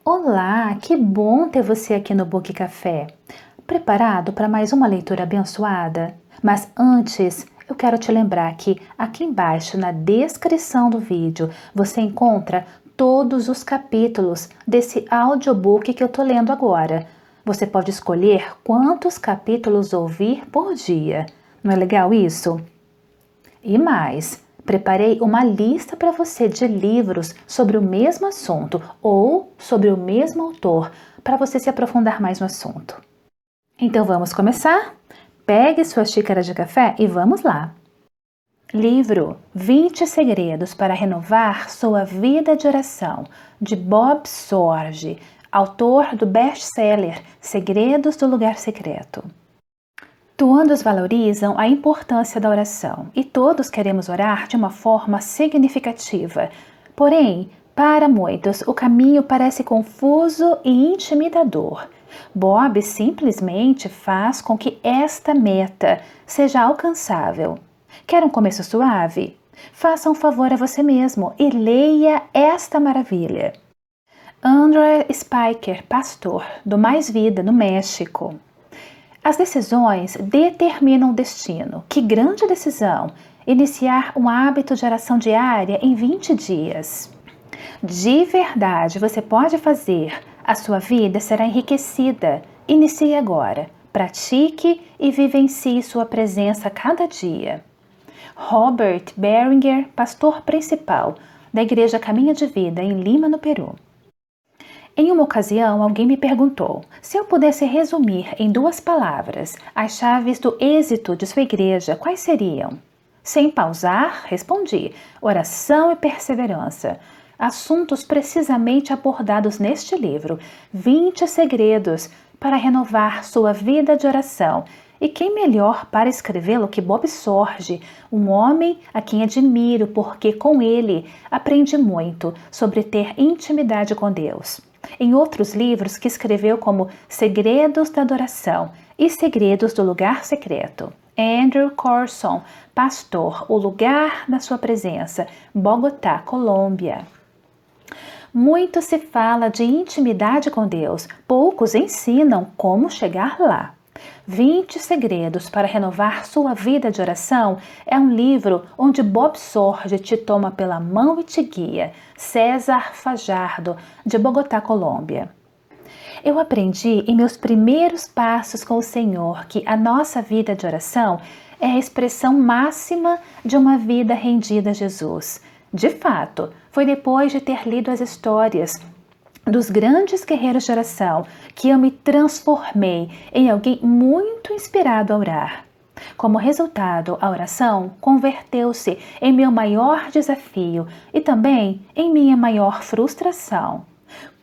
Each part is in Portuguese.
Olá, que bom ter você aqui no Book Café. Preparado para mais uma leitura abençoada? Mas antes, eu quero te lembrar que aqui embaixo na descrição do vídeo você encontra todos os capítulos desse audiobook que eu tô lendo agora. Você pode escolher quantos capítulos ouvir por dia. Não é legal isso? E mais, preparei uma lista para você de livros sobre o mesmo assunto ou sobre o mesmo autor, para você se aprofundar mais no assunto. Então vamos começar? Pegue sua xícara de café e vamos lá! Livro 20 Segredos para Renovar Sua Vida de Oração, de Bob Sorge, autor do best-seller Segredos do Lugar Secreto. Todos valorizam a importância da oração e todos queremos orar de uma forma significativa. Porém, para muitos, o caminho parece confuso e intimidador. Bob simplesmente faz com que esta meta seja alcançável. Quer um começo suave? Faça um favor a você mesmo e leia esta maravilha. Andrew Spiker, pastor do Mais Vida no México. As decisões determinam o destino. Que grande decisão! Iniciar um hábito de oração diária em 20 dias. De verdade, você pode fazer. A sua vida será enriquecida. Inicie agora. Pratique e vivencie sua presença cada dia. Robert Beringer, pastor principal da Igreja Caminho de Vida em Lima, no Peru. Em uma ocasião, alguém me perguntou se eu pudesse resumir em 2 palavras as chaves do êxito de sua igreja, quais seriam? Sem pausar, respondi: oração e perseverança. Assuntos precisamente abordados neste livro, 20 segredos para renovar sua vida de oração. E quem melhor para escrevê-lo que Bob Sorge, um homem a quem admiro porque com ele aprendi muito sobre ter intimidade com Deus. Em outros livros que escreveu como Segredos da Adoração e Segredos do Lugar Secreto. Andrew Corson, pastor, O Lugar da Sua Presença, Bogotá, Colômbia. Muito se fala de intimidade com Deus, poucos ensinam como chegar lá. 20 Segredos para Renovar Sua Vida de Oração é um livro onde Bob Sorge te toma pela mão e te guia. César Fajardo, de Bogotá, Colômbia. Eu aprendi em meus primeiros passos com o Senhor que a nossa vida de oração é a expressão máxima de uma vida rendida a Jesus. De fato, foi depois de ter lido as histórias dos grandes guerreiros de oração que eu me transformei em alguém muito inspirado a orar. Como resultado, a oração converteu-se em meu maior desafio e também em minha maior frustração.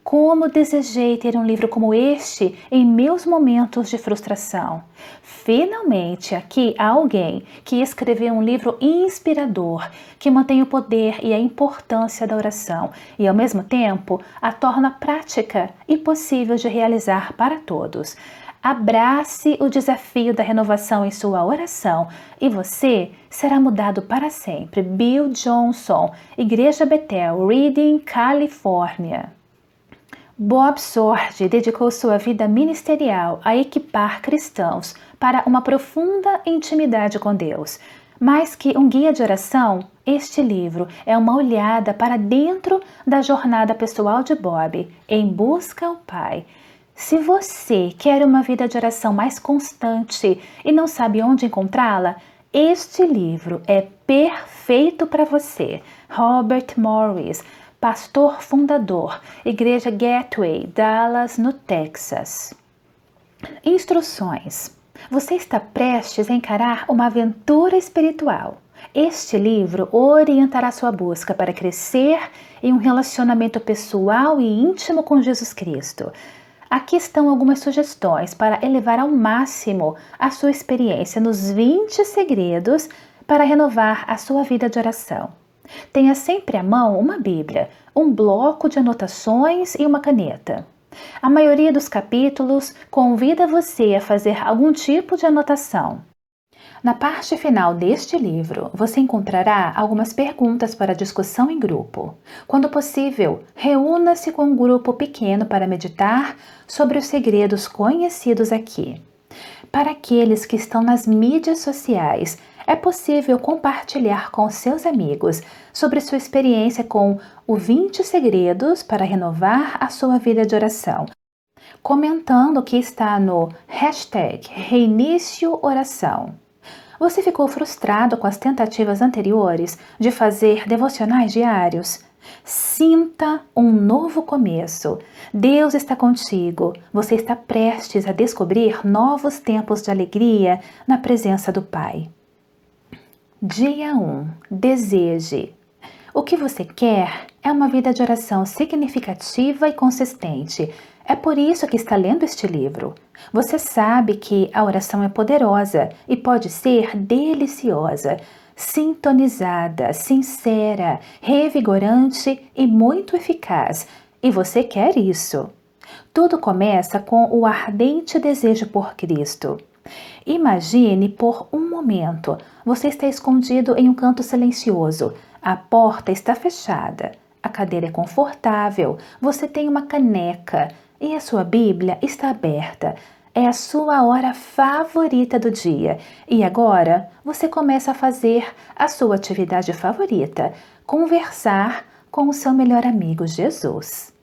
Como desejei ter um livro como este em meus momentos de frustração. Finalmente, aqui há alguém que escreveu um livro inspirador, que mantém o poder e a importância da oração e, ao mesmo tempo, a torna prática e possível de realizar para todos. Abrace o desafio da renovação em sua oração e você será mudado para sempre. Bill Johnson, Igreja Bethel, Redding, Califórnia. Bob Sorge dedicou sua vida ministerial a equipar cristãos para uma profunda intimidade com Deus. Mais que um guia de oração, este livro é uma olhada para dentro da jornada pessoal de Bob, em busca ao Pai. Se você quer uma vida de oração mais constante e não sabe onde encontrá-la, este livro é perfeito para você. Robert Morris, pastor fundador, Igreja Gateway, Dallas, no Texas. Instruções. Você está prestes a encarar uma aventura espiritual. Este livro orientará sua busca para crescer em um relacionamento pessoal e íntimo com Jesus Cristo. Aqui estão algumas sugestões para elevar ao máximo a sua experiência nos 20 segredos para renovar a sua vida de oração. Tenha sempre à mão uma Bíblia, um bloco de anotações e uma caneta. A maioria dos capítulos convida você a fazer algum tipo de anotação. Na parte final deste livro, você encontrará algumas perguntas para discussão em grupo. Quando possível, reúna-se com um grupo pequeno para meditar sobre os segredos conhecidos aqui. Para aqueles que estão nas mídias sociais, é possível compartilhar com seus amigos sobre sua experiência com o 20 segredos para renovar a sua vida de oração, comentando que está no hashtag Reinício Oração. Você ficou frustrado com as tentativas anteriores de fazer devocionais diários? Sinta um novo começo. Deus está contigo. Você está prestes a descobrir novos tempos de alegria na presença do Pai. Dia 1. Deseje. O que você quer é uma vida de oração significativa e consistente. É por isso que está lendo este livro. Você sabe que a oração é poderosa e pode ser deliciosa, sintonizada, sincera, revigorante e muito eficaz. E você quer isso. Tudo começa com o ardente desejo por Cristo. Imagine por um momento, você está escondido em um canto silencioso, a porta está fechada, a cadeira é confortável, você tem uma caneca e a sua Bíblia está aberta. É a sua hora favorita do dia e agora você começa a fazer a sua atividade favorita, conversar com o seu melhor amigo Jesus.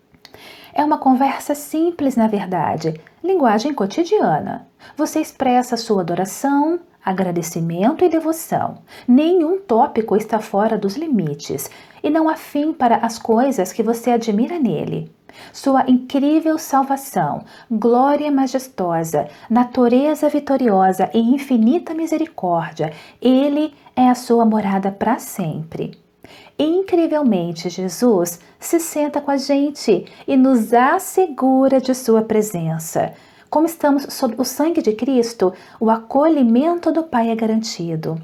É uma conversa simples, na verdade, linguagem cotidiana. Você expressa sua adoração, agradecimento e devoção. Nenhum tópico está fora dos limites e não há fim para as coisas que você admira nele. Sua incrível salvação, glória majestosa, natureza vitoriosa e infinita misericórdia, Ele é a sua morada para sempre. Incrivelmente, Jesus se senta com a gente e nos assegura de sua presença. Como estamos sob o sangue de Cristo, o acolhimento do Pai é garantido.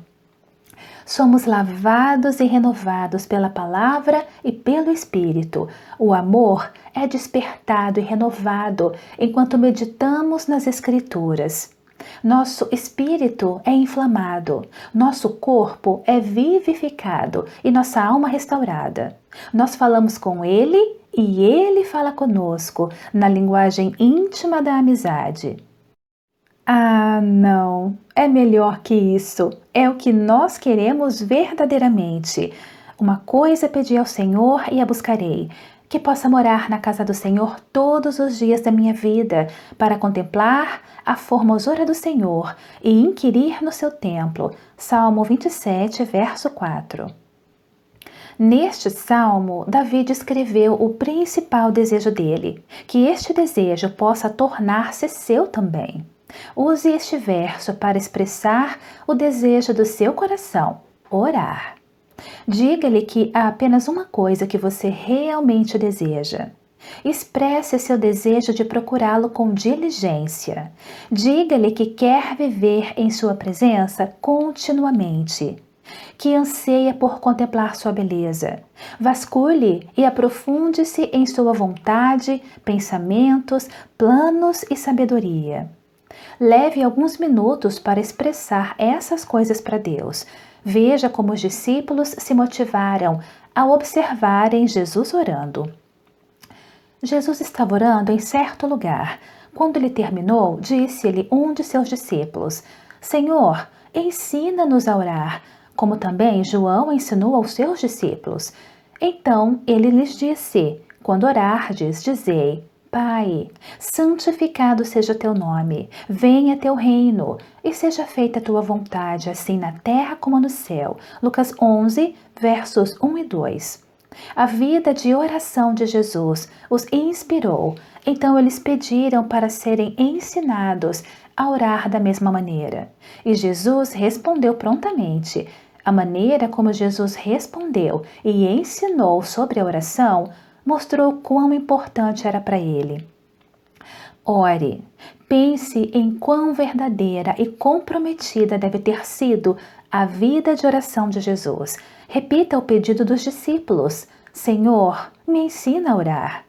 Somos lavados e renovados pela palavra e pelo Espírito. O amor é despertado e renovado enquanto meditamos nas Escrituras. Nosso espírito é inflamado, nosso corpo é vivificado e nossa alma restaurada. Nós falamos com Ele e Ele fala conosco na linguagem íntima da amizade. Ah, não! É melhor que isso. É o que nós queremos verdadeiramente. Uma coisa pedi ao Senhor e a buscarei, que possa morar na casa do Senhor todos os dias da minha vida, para contemplar a formosura do Senhor e inquirir no seu templo. Salmo 27, verso 4. Neste salmo, Davi descreveu o principal desejo dele, que este desejo possa tornar-se seu também. Use este verso para expressar o desejo do seu coração, orar. Diga-lhe que há apenas uma coisa que você realmente deseja. Expresse seu desejo de procurá-lo com diligência. Diga-lhe que quer viver em sua presença continuamente, que anseia por contemplar sua beleza. Vasculhe e aprofunde-se em sua vontade, pensamentos, planos e sabedoria. Leve alguns minutos para expressar essas coisas para Deus. Veja como os discípulos se motivaram ao observarem Jesus orando. Jesus estava orando em certo lugar. Quando ele terminou, disse-lhe um de seus discípulos: Senhor, ensina-nos a orar, como também João ensinou aos seus discípulos. Então ele lhes disse: Quando orardes, dizei: Pai, santificado seja teu nome, venha teu reino, e seja feita a tua vontade, assim na terra como no céu. Lucas 11, versos 1 e 2. A vida de oração de Jesus os inspirou, então eles pediram para serem ensinados a orar da mesma maneira. E Jesus respondeu prontamente. A maneira como Jesus respondeu e ensinou sobre a oração mostrou quão importante era para ele. Ore, pense em quão verdadeira e comprometida deve ter sido a vida de oração de Jesus. Repita o pedido dos discípulos: Senhor, me ensina a orar.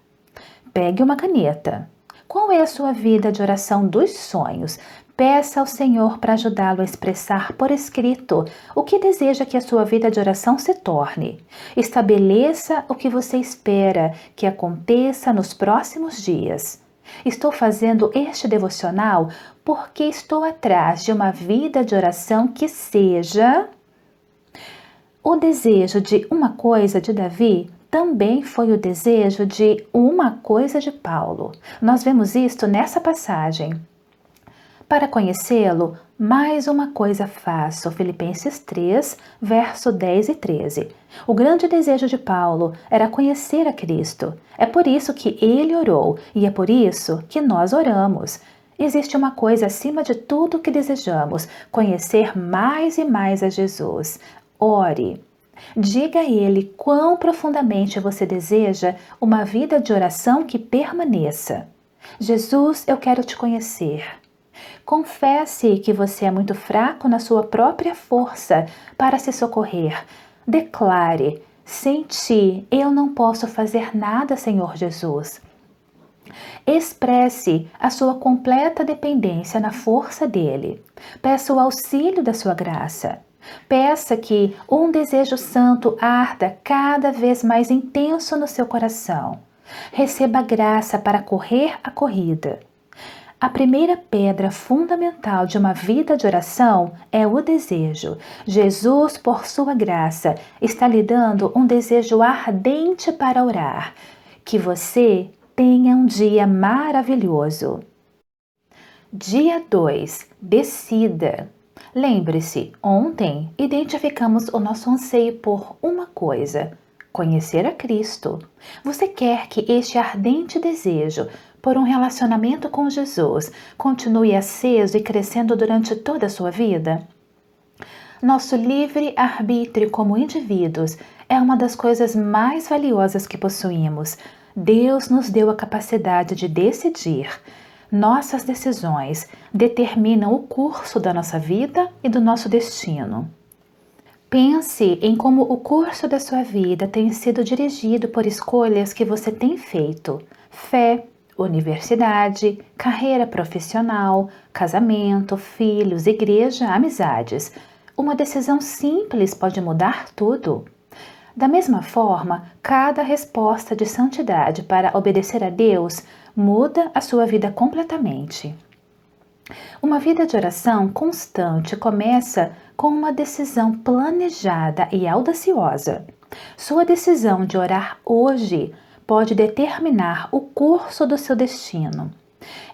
Pegue uma caneta. Qual é a sua vida de oração dos sonhos? Peça ao Senhor para ajudá-lo a expressar por escrito o que deseja que a sua vida de oração se torne. Estabeleça o que você espera que aconteça nos próximos dias. Estou fazendo este devocional porque estou atrás de uma vida de oração que seja... O desejo de uma coisa de Davi também foi o desejo de uma coisa de Paulo. Nós vemos isto nessa passagem. Para conhecê-lo, mais uma coisa faço. Filipenses 3, verso 10 e 13. O grande desejo de Paulo era conhecer a Cristo. É por isso que ele orou e é por isso que nós oramos. Existe uma coisa acima de tudo que desejamos: conhecer mais e mais a Jesus. Ore. Diga a Ele quão profundamente você deseja uma vida de oração que permaneça. Jesus, eu quero te conhecer. Confesse que você é muito fraco na sua própria força para se socorrer. Declare: sem ti eu não posso fazer nada, Senhor Jesus. Expresse a sua completa dependência na força dele. Peça o auxílio da sua graça. Peça que um desejo santo arda cada vez mais intenso no seu coração. Receba graça para correr a corrida. A primeira pedra fundamental de uma vida de oração é o desejo. Jesus, por sua graça, está lhe dando um desejo ardente para orar. Que você tenha um dia maravilhoso. Dia 2. Decida. Lembre-se, ontem identificamos o nosso anseio por uma coisa: conhecer a Cristo. Você quer que este ardente desejo por um relacionamento com Jesus continue aceso e crescendo durante toda a sua vida? Nosso livre-arbítrio como indivíduos é uma das coisas mais valiosas que possuímos. Deus nos deu a capacidade de decidir. Nossas decisões determinam o curso da nossa vida e do nosso destino. Pense em como o curso da sua vida tem sido dirigido por escolhas que você tem feito: fé, universidade, carreira profissional, casamento, filhos, igreja, amizades. Uma decisão simples pode mudar tudo. Da mesma forma, cada resposta de santidade para obedecer a Deus muda a sua vida completamente. Uma vida de oração constante começa com uma decisão planejada e audaciosa. Sua decisão de orar hoje pode determinar o curso do seu destino.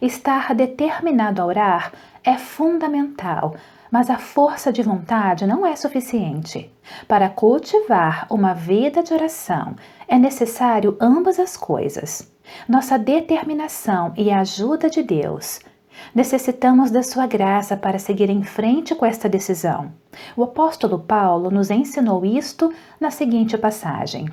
Estar determinado a orar é fundamental, mas a força de vontade não é suficiente. Para cultivar uma vida de oração, é necessário ambas as coisas: nossa determinação e a ajuda de Deus. Necessitamos da sua graça para seguir em frente com esta decisão. O apóstolo Paulo nos ensinou isto na seguinte passagem: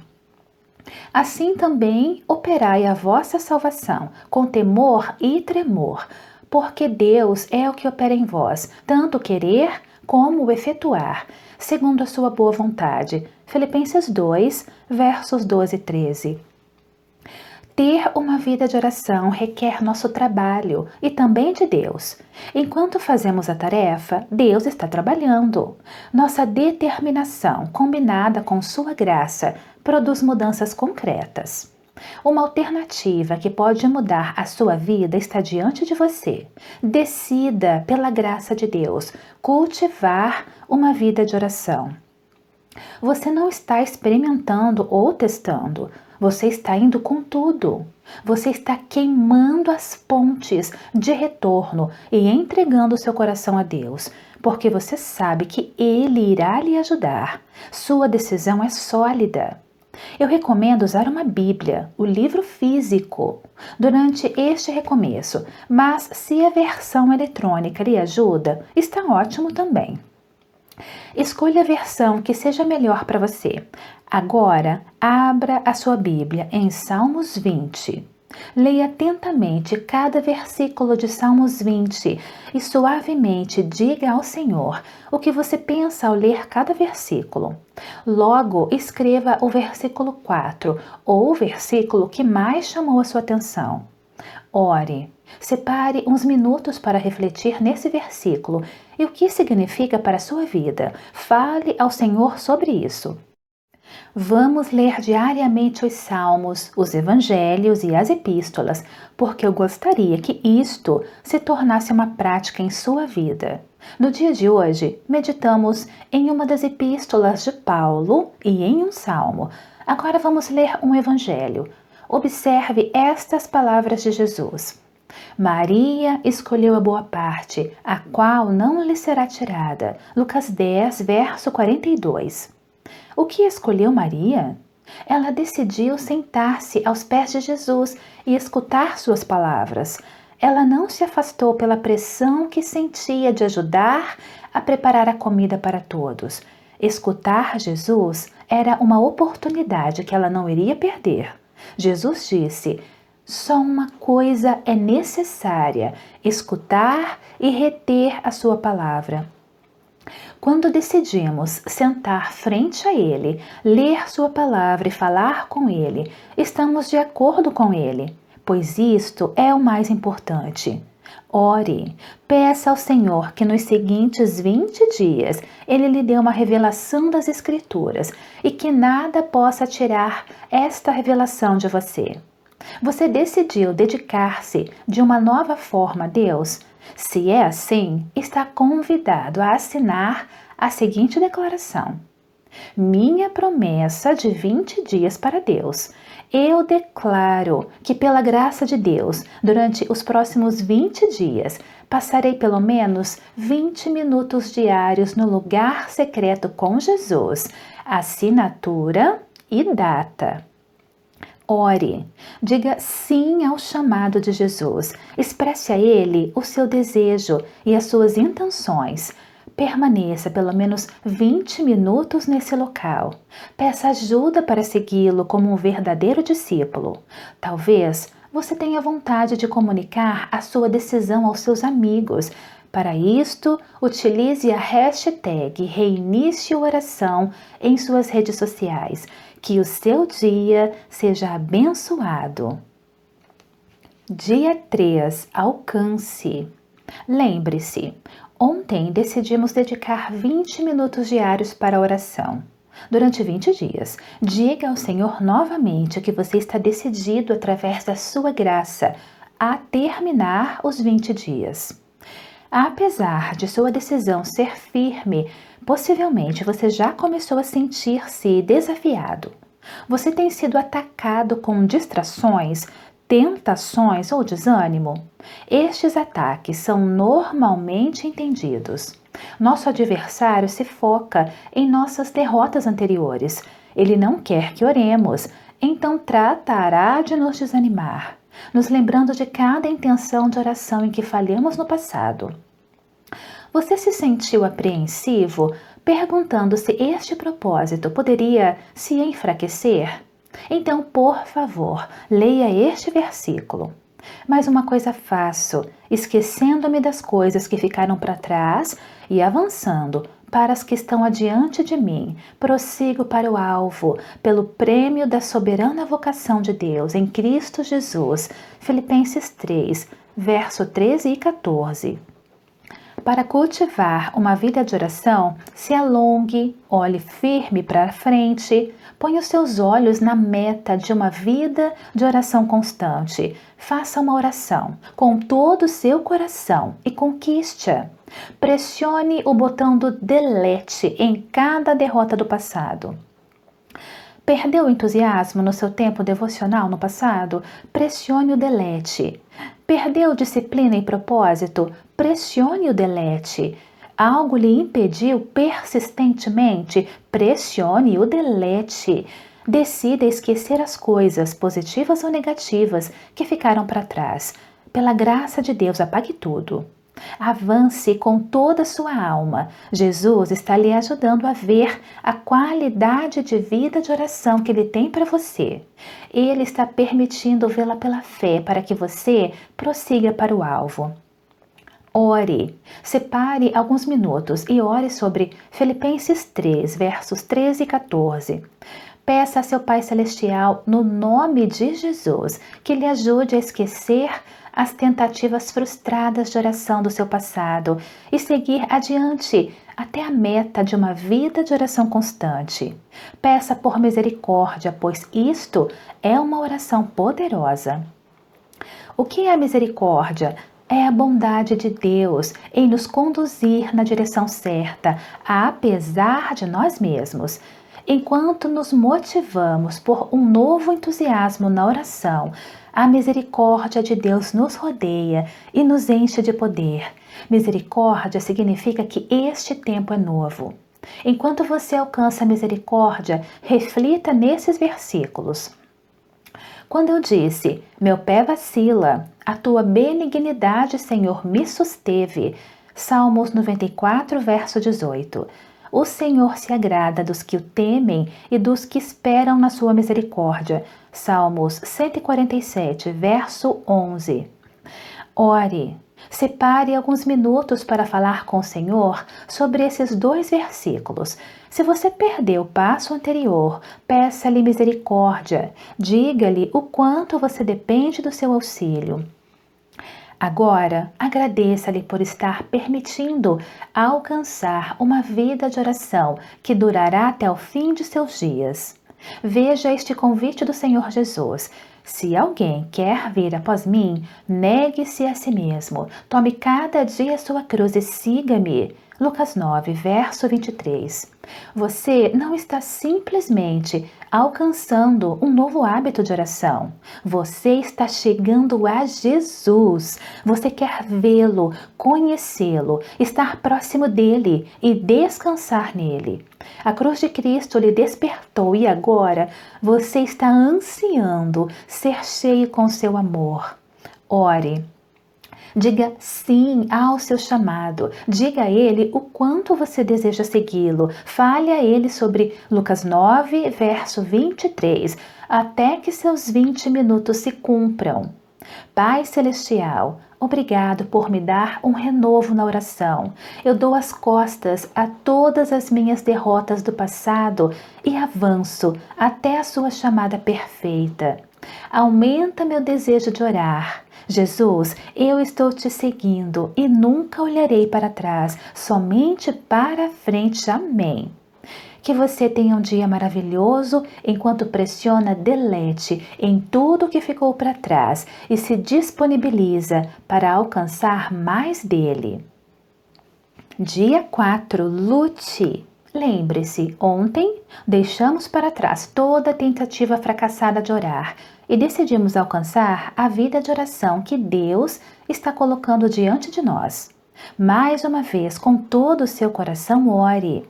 assim também operai a vossa salvação com temor e tremor, porque Deus é o que opera em vós, tanto o querer como o efetuar, segundo a sua boa vontade. Filipenses 2, versos 12 e 13. Ter uma vida de oração requer nosso trabalho e também de Deus. Enquanto fazemos a tarefa, Deus está trabalhando. Nossa determinação, combinada com sua graça, produz mudanças concretas. Uma alternativa que pode mudar a sua vida está diante de você. Decida, pela graça de Deus, cultivar uma vida de oração. Você não está experimentando ou testando. Você está indo com tudo. Você está queimando as pontes de retorno e entregando seu coração a Deus, porque você sabe que Ele irá lhe ajudar. Sua decisão é sólida. Eu recomendo usar uma Bíblia, o livro físico, durante este recomeço, mas se a versão eletrônica lhe ajuda, está ótimo também. Escolha a versão que seja melhor para você. Agora, abra a sua Bíblia em Salmos 20. Leia atentamente cada versículo de Salmos 20 e suavemente diga ao Senhor o que você pensa ao ler cada versículo. Logo, escreva o versículo 4 ou o versículo que mais chamou a sua atenção. Ore. Separe uns minutos para refletir nesse versículo e o que significa para a sua vida. Fale ao Senhor sobre isso. Vamos ler diariamente os Salmos, os Evangelhos e as Epístolas, porque eu gostaria que isto se tornasse uma prática em sua vida. No dia de hoje, meditamos em uma das Epístolas de Paulo e em um Salmo. Agora vamos ler um Evangelho. Observe estas palavras de Jesus. Maria escolheu a boa parte, a qual não lhe será tirada. Lucas 10, verso 42. O que escolheu Maria? Ela decidiu sentar-se aos pés de Jesus e escutar suas palavras. Ela não se afastou pela pressão que sentia de ajudar a preparar a comida para todos. Escutar Jesus era uma oportunidade que ela não iria perder. Jesus disse: só uma coisa é necessária: escutar e reter a sua palavra. Quando decidimos sentar frente a Ele, ler Sua palavra e falar com Ele, estamos de acordo com Ele, pois isto é o mais importante. Ore, peça ao Senhor que nos seguintes 20 dias Ele lhe dê uma revelação das Escrituras e que nada possa tirar esta revelação de você. Você decidiu dedicar-se de uma nova forma a Deus? Se é assim, está convidado a assinar a seguinte declaração: minha promessa de 20 dias para Deus. Eu declaro que, pela graça de Deus, durante os próximos 20 dias, passarei pelo menos 20 minutos diários no lugar secreto com Jesus. Assinatura e data. Ore, diga sim ao chamado de Jesus, expresse a Ele o seu desejo e as suas intenções. Permaneça pelo menos 20 minutos nesse local. Peça ajuda para segui-lo como um verdadeiro discípulo. Talvez você tenha vontade de comunicar a sua decisão aos seus amigos. Para isto, utilize a hashtag Reinicio Oração em suas redes sociais. Que o seu dia seja abençoado. Dia 3. Alcance. Lembre-se, ontem decidimos dedicar 20 minutos diários para a oração. Durante 20 dias, diga ao Senhor novamente que você está decidido, através da sua graça, a terminar os 20 dias. Apesar de sua decisão ser firme, possivelmente você já começou a sentir-se desafiado. Você tem sido atacado com distrações, tentações ou desânimo? Estes ataques são normalmente entendidos. Nosso adversário se foca em nossas derrotas anteriores. Ele não quer que oremos, então tratará de nos desanimar, nos lembrando de cada intenção de oração em que falhamos no passado. Você se sentiu apreensivo, perguntando se este propósito poderia se enfraquecer? Então, por favor, leia este versículo. Mas uma coisa faço, esquecendo-me das coisas que ficaram para trás e avançando para as que estão adiante de mim, prossigo para o alvo, pelo prêmio da soberana vocação de Deus em Cristo Jesus. Filipenses 3, verso 13 e 14. Para cultivar uma vida de oração, se alongue, olhe firme para frente, ponha os seus olhos na meta de uma vida de oração constante. Faça uma oração com todo o seu coração e conquiste-a. Pressione o botão do delete em cada derrota do passado. Perdeu o entusiasmo no seu tempo devocional no passado? Pressione o delete. Perdeu disciplina e propósito? Pressione o delete. Algo lhe impediu persistentemente? Pressione o delete. Decida esquecer as coisas, positivas ou negativas, que ficaram para trás. Pela graça de Deus, apague tudo. Avance com toda a sua alma. Jesus está lhe ajudando a ver a qualidade de vida de oração que Ele tem para você. Ele está permitindo vê-la pela fé para que você prossiga para o alvo. Ore. Separe alguns minutos e ore sobre Filipenses 3, versos 13 e 14. Peça a seu Pai Celestial, no nome de Jesus, que lhe ajude a esquecer as tentativas frustradas de oração do seu passado e seguir adiante até a meta de uma vida de oração constante. Peça por misericórdia, pois isto é uma oração poderosa. O que é a misericórdia? É a bondade de Deus em nos conduzir na direção certa, apesar de nós mesmos. Enquanto nos motivamos por um novo entusiasmo na oração, a misericórdia de Deus nos rodeia e nos enche de poder. Misericórdia significa que este tempo é novo. Enquanto você alcança a misericórdia, reflita nesses versículos. Quando eu disse, meu pé vacila, a tua benignidade, Senhor, me susteve. Salmos 94, verso 18. O Senhor se agrada dos que o temem e dos que esperam na sua misericórdia. Salmos 147, verso 11. Ore. Separe alguns minutos para falar com o Senhor sobre esses 2 versículos. Se você perdeu o passo anterior, peça-lhe misericórdia. Diga-lhe o quanto você depende do seu auxílio. Agora, agradeça-lhe por estar permitindo alcançar uma vida de oração que durará até o fim de seus dias. Veja este convite do Senhor Jesus. Se alguém quer vir após mim, negue-se a si mesmo. Tome cada dia sua cruz e siga-me. Lucas 9, verso 23. Você não está simplesmente alcançando um novo hábito de oração. Você está chegando a Jesus. Você quer vê-lo, conhecê-lo, estar próximo dele e descansar nele. A cruz de Cristo lhe despertou e agora você está ansiando ser cheio com seu amor. Ore. Diga sim ao seu chamado. Diga a ele o quanto você deseja segui-lo. Fale a ele sobre Lucas 9, verso 23, até que seus 20 minutos se cumpram. Pai Celestial, obrigado por me dar um renovo na oração. Eu dou as costas a todas as minhas derrotas do passado e avanço até a sua chamada perfeita. Aumenta meu desejo de orar. Jesus, eu estou te seguindo e nunca olharei para trás, somente para frente. Amém. Que você tenha um dia maravilhoso enquanto pressiona delete em tudo que ficou para trás e se disponibiliza para alcançar mais dele. Dia 4. Lute. Lembre-se, ontem deixamos para trás toda tentativa fracassada de orar e decidimos alcançar a vida de oração que Deus está colocando diante de nós. Mais uma vez, com todo o seu coração, ore.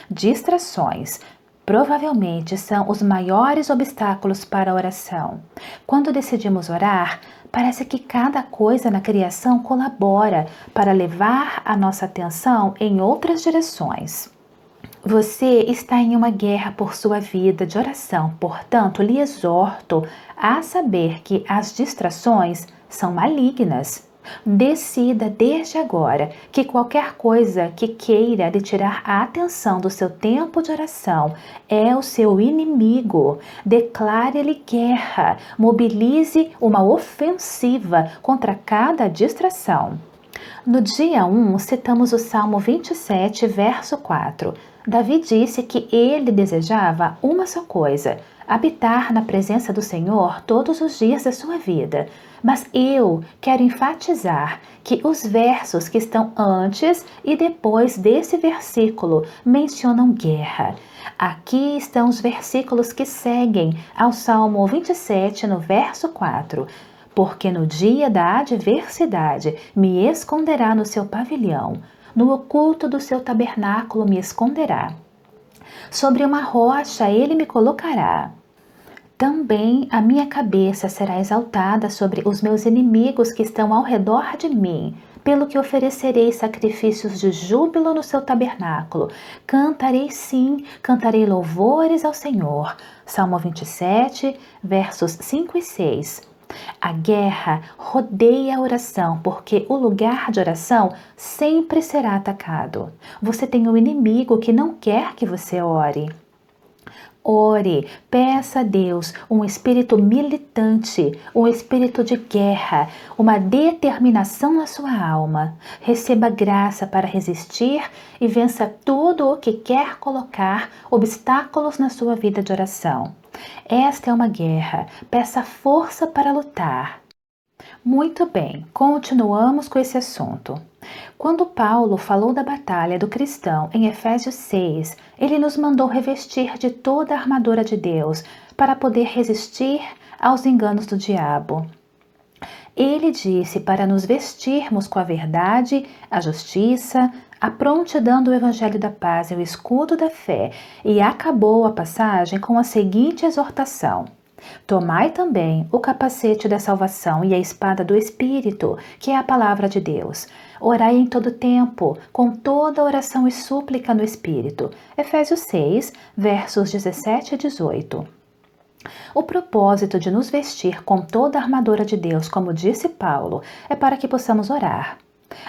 Distrações provavelmente são os maiores obstáculos para a oração. Quando decidimos orar, parece que cada coisa na criação colabora para levar a nossa atenção em outras direções. Você está em uma guerra por sua vida de oração, portanto, lhe exorto a saber que as distrações são malignas. Decida desde agora que qualquer coisa que queira lhe tirar a atenção do seu tempo de oração é o seu inimigo. Declare-lhe guerra, mobilize uma ofensiva contra cada distração. No dia 1, citamos o Salmo 27, verso 4. Davi disse que ele desejava uma só coisa: habitar na presença do Senhor todos os dias da sua vida. Mas eu quero enfatizar que os versos que estão antes e depois desse versículo mencionam guerra. Aqui estão os versículos que seguem ao Salmo 27, no verso 4. Porque no dia da adversidade me esconderá no seu pavilhão, no oculto do seu tabernáculo me esconderá. Sobre uma rocha ele me colocará. Também a minha cabeça será exaltada sobre os meus inimigos que estão ao redor de mim, pelo que oferecerei sacrifícios de júbilo no seu tabernáculo. Cantarei sim, cantarei louvores ao Senhor. Salmo 27, versos 5 e 6. A guerra rodeia a oração, porque o lugar de oração sempre será atacado. Você tem um inimigo que não quer que você ore. Ore, peça a Deus um espírito militante, um espírito de guerra, uma determinação na sua alma. Receba graça para resistir e vença tudo o que quer colocar obstáculos na sua vida de oração. Esta é uma guerra, peça força para lutar. Muito bem, continuamos com esse assunto. Quando Paulo falou da batalha do cristão em Efésios 6, ele nos mandou revestir de toda a armadura de Deus para poder resistir aos enganos do diabo. Ele disse para nos vestirmos com a verdade, a justiça, a prontidão do evangelho da paz e o escudo da fé, e acabou a passagem com a seguinte exortação: tomai também o capacete da salvação e a espada do Espírito, que é a palavra de Deus. Orai em todo tempo, com toda oração e súplica no Espírito. Efésios 6, versos 17 e 18. O propósito de nos vestir com toda a armadura de Deus, como disse Paulo, é para que possamos orar.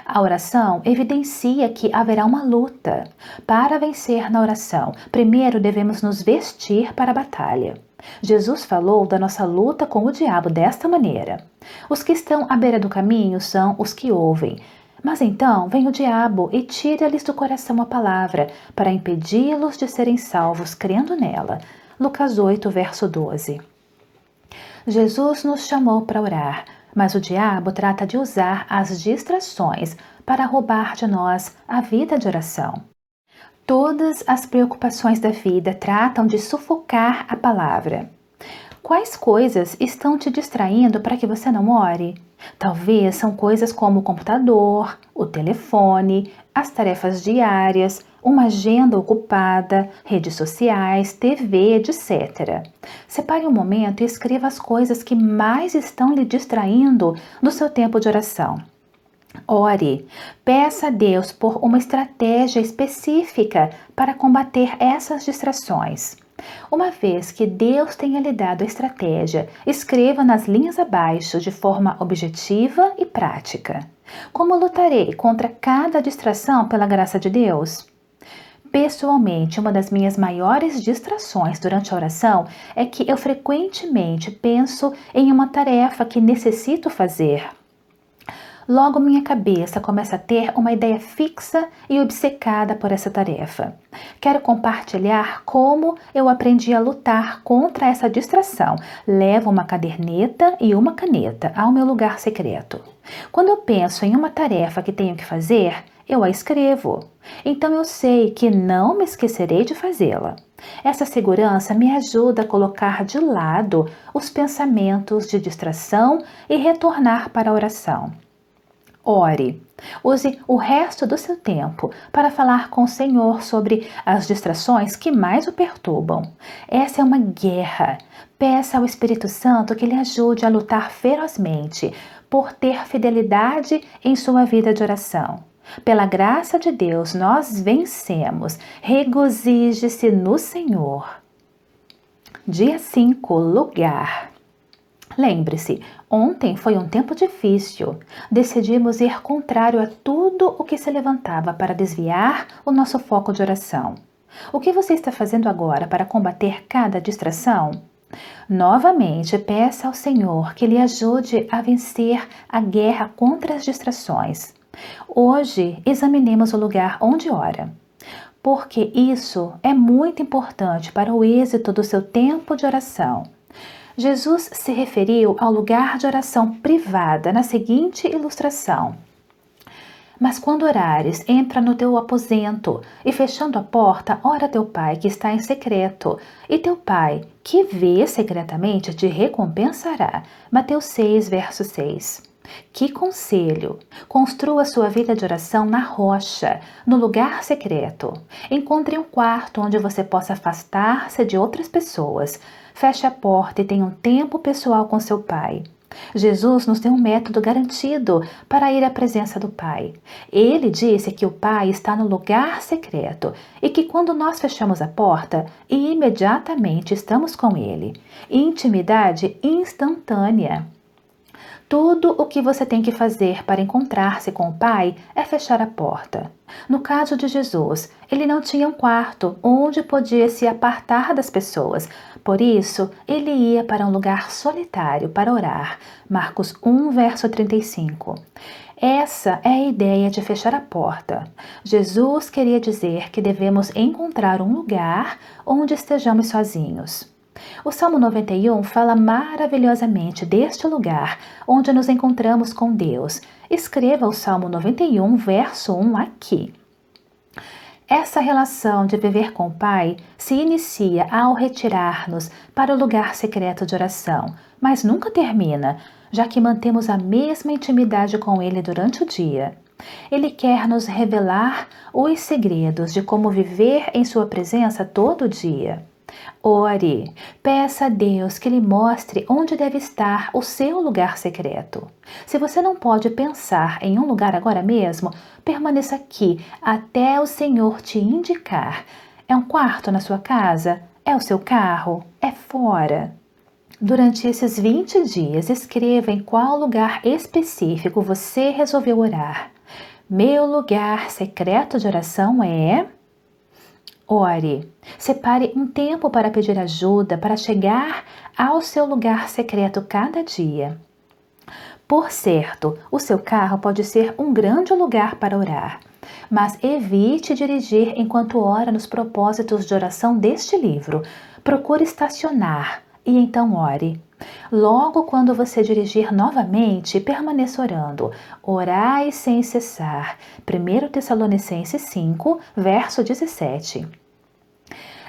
A oração evidencia que haverá uma luta. Para vencer na oração, primeiro devemos nos vestir para a batalha. Jesus falou da nossa luta com o diabo desta maneira: os que estão à beira do caminho são os que ouvem. Mas então vem o diabo e tira-lhes do coração a palavra, para impedi-los de serem salvos crendo nela. Lucas 8, verso 12. Jesus nos chamou para orar, mas o diabo trata de usar as distrações para roubar de nós a vida de oração. Todas as preocupações da vida tratam de sufocar a palavra. Quais coisas estão te distraindo para que você não ore? Talvez são coisas como o computador, o telefone, as tarefas diárias, uma agenda ocupada, redes sociais, TV, etc. Separe um momento e escreva as coisas que mais estão lhe distraindo do seu tempo de oração. Ore, peça a Deus por uma estratégia específica para combater essas distrações. Uma vez que Deus tenha lhe dado a estratégia, escreva nas linhas abaixo de forma objetiva e prática. Como lutarei contra cada distração pela graça de Deus? Pessoalmente, uma das minhas maiores distrações durante a oração é que eu frequentemente penso em uma tarefa que necessito fazer. Logo minha cabeça começa a ter uma ideia fixa e obcecada por essa tarefa. Quero compartilhar como eu aprendi a lutar contra essa distração. Levo uma caderneta e uma caneta ao meu lugar secreto. Quando eu penso em uma tarefa que tenho que fazer, eu a escrevo. Então eu sei que não me esquecerei de fazê-la. Essa segurança me ajuda a colocar de lado os pensamentos de distração e retornar para a oração. Ore. Use o resto do seu tempo para falar com o Senhor sobre as distrações que mais o perturbam. Essa é uma guerra. Peça ao Espírito Santo que lhe ajude a lutar ferozmente por ter fidelidade em sua vida de oração. Pela graça de Deus, nós vencemos. Regozije-se no Senhor. Dia 5. Lugar. Lembre-se, ontem foi um tempo difícil. Decidimos ir contrário a tudo o que se levantava para desviar o nosso foco de oração. O que você está fazendo agora para combater cada distração? Novamente, peça ao Senhor que lhe ajude a vencer a guerra contra as distrações. Hoje, examinemos o lugar onde ora, porque isso é muito importante para o êxito do seu tempo de oração. Jesus se referiu ao lugar de oração privada na seguinte ilustração: mas quando orares, entra no teu aposento, e fechando a porta, ora teu pai que está em secreto, e teu pai, que vê secretamente, te recompensará. Mateus 6, verso 6. Que conselho! Construa sua vida de oração na rocha, no lugar secreto. Encontre um quarto onde você possa afastar-se de outras pessoas. Feche a porta e tenha um tempo pessoal com seu Pai. Jesus nos deu um método garantido para ir à presença do Pai. Ele disse que o Pai está no lugar secreto e que quando nós fechamos a porta, imediatamente estamos com Ele. Intimidade instantânea. Tudo o que você tem que fazer para encontrar-se com o Pai é fechar a porta. No caso de Jesus, ele não tinha um quarto onde podia se apartar das pessoas. Por isso, ele ia para um lugar solitário para orar. Marcos 1, verso 35. Essa é a ideia de fechar a porta. Jesus queria dizer que devemos encontrar um lugar onde estejamos sozinhos. O Salmo 91 fala maravilhosamente deste lugar onde nos encontramos com Deus. Escreva o Salmo 91, verso 1 aqui. Essa relação de viver com o Pai se inicia ao retirar-nos para o lugar secreto de oração, mas nunca termina, já que mantemos a mesma intimidade com Ele durante o dia. Ele quer nos revelar os segredos de como viver em sua presença todo dia. Ore, peça a Deus que lhe mostre onde deve estar o seu lugar secreto. Se você não pode pensar em um lugar agora mesmo, permaneça aqui até o Senhor te indicar. É um quarto na sua casa? É o seu carro? É fora? Durante esses 20 dias, escreva em qual lugar específico você resolveu orar. Meu lugar secreto de oração é... Ore, separe um tempo para pedir ajuda para chegar ao seu lugar secreto cada dia. Por certo, o seu carro pode ser um grande lugar para orar, mas evite dirigir enquanto ora nos propósitos de oração deste livro. Procure estacionar e então ore. Logo quando você dirigir novamente, permaneça orando. Orai sem cessar. 1 Tessalonicenses 5, verso 17.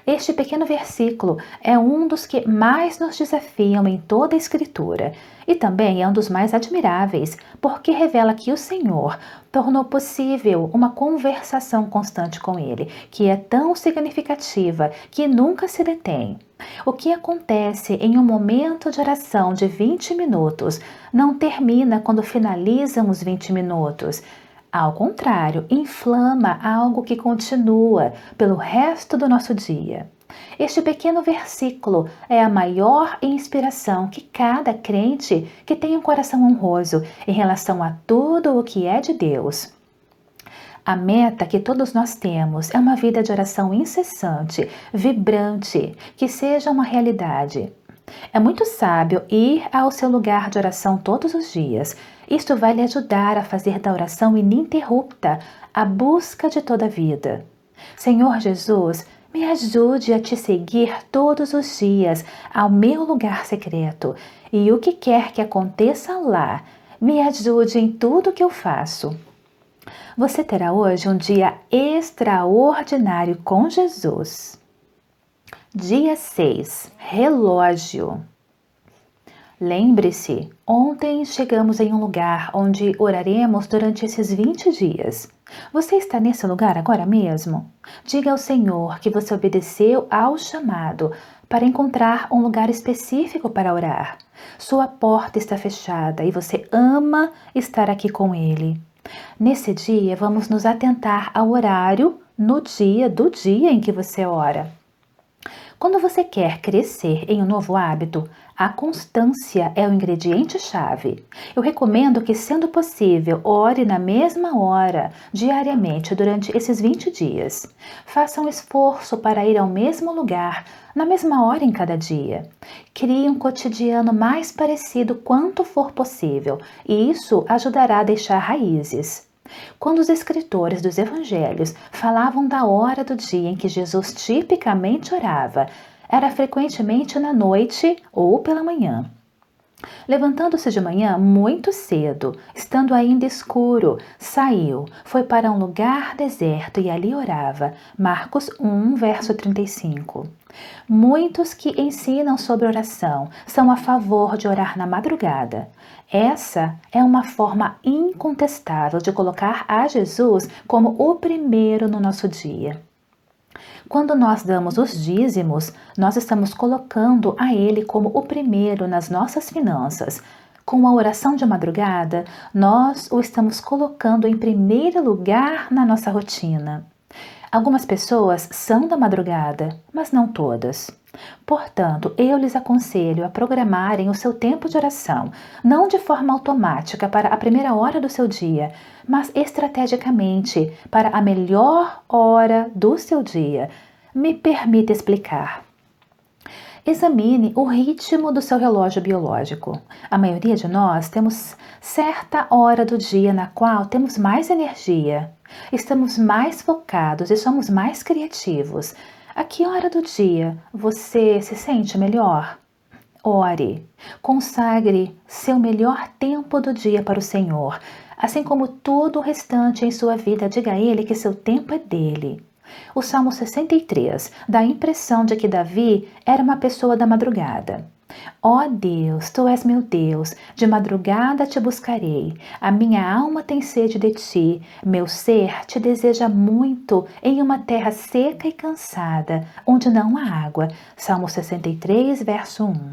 Este pequeno versículo é um dos que mais nos desafiam em toda a Escritura e também é um dos mais admiráveis, porque revela que o Senhor tornou possível uma conversação constante com Ele, que é tão significativa que nunca se detém. O que acontece em um momento de oração de 20 minutos não termina quando finalizam os 20 minutos. Ao contrário, inflama algo que continua pelo resto do nosso dia. Este pequeno versículo é a maior inspiração que cada crente que tem um coração honroso em relação a tudo o que é de Deus. A meta que todos nós temos é uma vida de oração incessante, vibrante, que seja uma realidade. É muito sábio ir ao seu lugar de oração todos os dias. Isto vai lhe ajudar a fazer da oração ininterrupta a busca de toda a vida. Senhor Jesus, me ajude a te seguir todos os dias ao meu lugar secreto e o que quer que aconteça lá, me ajude em tudo que eu faço. Você terá hoje um dia extraordinário com Jesus. Dia 6. Relógio. Lembre-se, ontem chegamos em um lugar onde oraremos durante esses 20 dias. Você está nesse lugar agora mesmo? Diga ao Senhor que você obedeceu ao chamado para encontrar um lugar específico para orar. Sua porta está fechada e você ama estar aqui com Ele. Nesse dia, vamos nos atentar ao horário no dia do dia em que você ora. Quando você quer crescer em um novo hábito, a constância é o ingrediente-chave. Eu recomendo que, sendo possível, ore na mesma hora, diariamente, durante esses 20 dias. Faça um esforço para ir ao mesmo lugar, na mesma hora em cada dia. Crie um cotidiano mais parecido quanto for possível, e isso ajudará a deixar raízes. Quando os escritores dos evangelhos falavam da hora do dia em que Jesus tipicamente orava, era frequentemente na noite ou pela manhã. Levantando-se de manhã muito cedo, estando ainda escuro, saiu, foi para um lugar deserto e ali orava. Marcos 1, verso 35. Muitos que ensinam sobre oração são a favor de orar na madrugada. Essa é uma forma incontestável de colocar a Jesus como o primeiro no nosso dia. Quando nós damos os dízimos, nós estamos colocando a Ele como o primeiro nas nossas finanças. Com a oração de madrugada, nós o estamos colocando em primeiro lugar na nossa rotina. Algumas pessoas são da madrugada, mas não todas. Portanto, eu lhes aconselho a programarem o seu tempo de oração, não de forma automática para a primeira hora do seu dia, mas estrategicamente para a melhor hora do seu dia. Me permita explicar. Examine o ritmo do seu relógio biológico. A maioria de nós temos certa hora do dia na qual temos mais energia, estamos mais focados e somos mais criativos. A que hora do dia você se sente melhor? Ore, consagre seu melhor tempo do dia para o Senhor, assim como todo o restante em sua vida. Diga a Ele que seu tempo é dele. O Salmo 63 dá a impressão de que Davi era uma pessoa da madrugada. Ó Deus, Tu és meu Deus, de madrugada te buscarei. A minha alma tem sede de ti, meu ser te deseja muito em uma terra seca e cansada, onde não há água. Salmo 63, verso 1.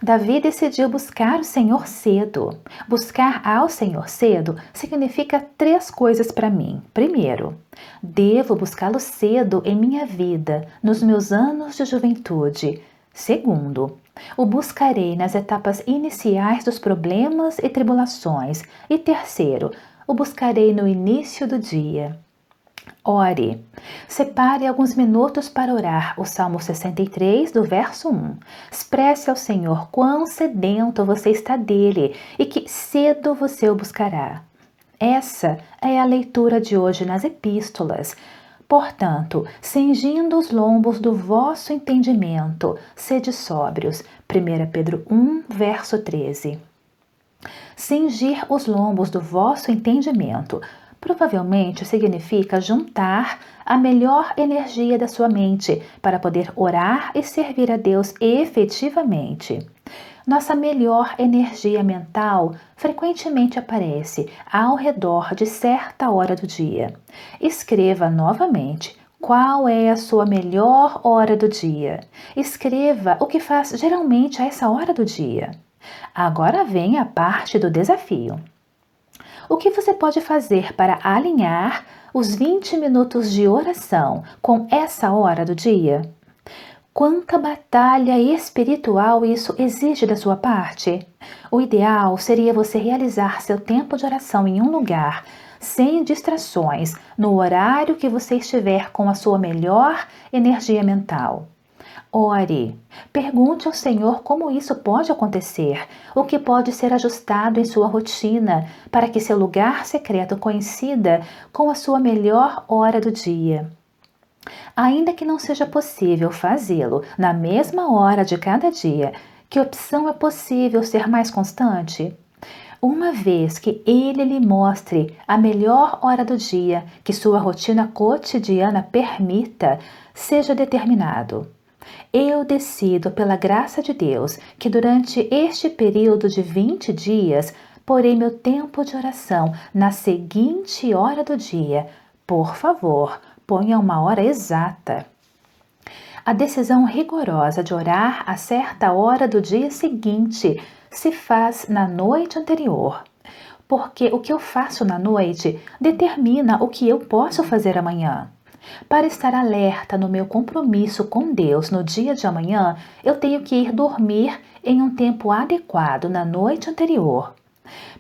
Davi decidiu buscar o Senhor cedo. Buscar ao Senhor cedo significa três coisas para mim. Primeiro, devo buscá-lo cedo em minha vida, nos meus anos de juventude. Segundo, o buscarei nas etapas iniciais dos problemas e tribulações. E terceiro, o buscarei no início do dia. Ore. Separe alguns minutos para orar. O Salmo 63, do verso 1. Expresse ao Senhor quão sedento você está dele e que cedo você o buscará. Essa é a leitura de hoje nas epístolas. Portanto, cingindo os lombos do vosso entendimento, sede sóbrios. 1 Pedro 1, verso 13. Cingir os lombos do vosso entendimento provavelmente significa juntar a melhor energia da sua mente para poder orar e servir a Deus efetivamente. Nossa melhor energia mental frequentemente aparece ao redor de certa hora do dia. Escreva novamente qual é a sua melhor hora do dia. Escreva o que faz geralmente a essa hora do dia. Agora vem a parte do desafio. O que você pode fazer para alinhar os 20 minutos de oração com essa hora do dia? Quanta batalha espiritual isso exige da sua parte? O ideal seria você realizar seu tempo de oração em um lugar, sem distrações, no horário que você estiver com a sua melhor energia mental. Ore, pergunte ao Senhor como isso pode acontecer, o que pode ser ajustado em sua rotina para que seu lugar secreto coincida com a sua melhor hora do dia. Ainda que não seja possível fazê-lo na mesma hora de cada dia, que opção é possível ser mais constante? Uma vez que Ele lhe mostre a melhor hora do dia que sua rotina cotidiana permita, seja determinado. Eu decido, pela graça de Deus, que durante este período de 20 dias, porei meu tempo de oração na seguinte hora do dia. Por favor, ponha uma hora exata. A decisão rigorosa de orar a certa hora do dia seguinte se faz na noite anterior, porque o que eu faço na noite determina o que eu posso fazer amanhã. Para estar alerta no meu compromisso com Deus no dia de amanhã, eu tenho que ir dormir em um tempo adequado na noite anterior.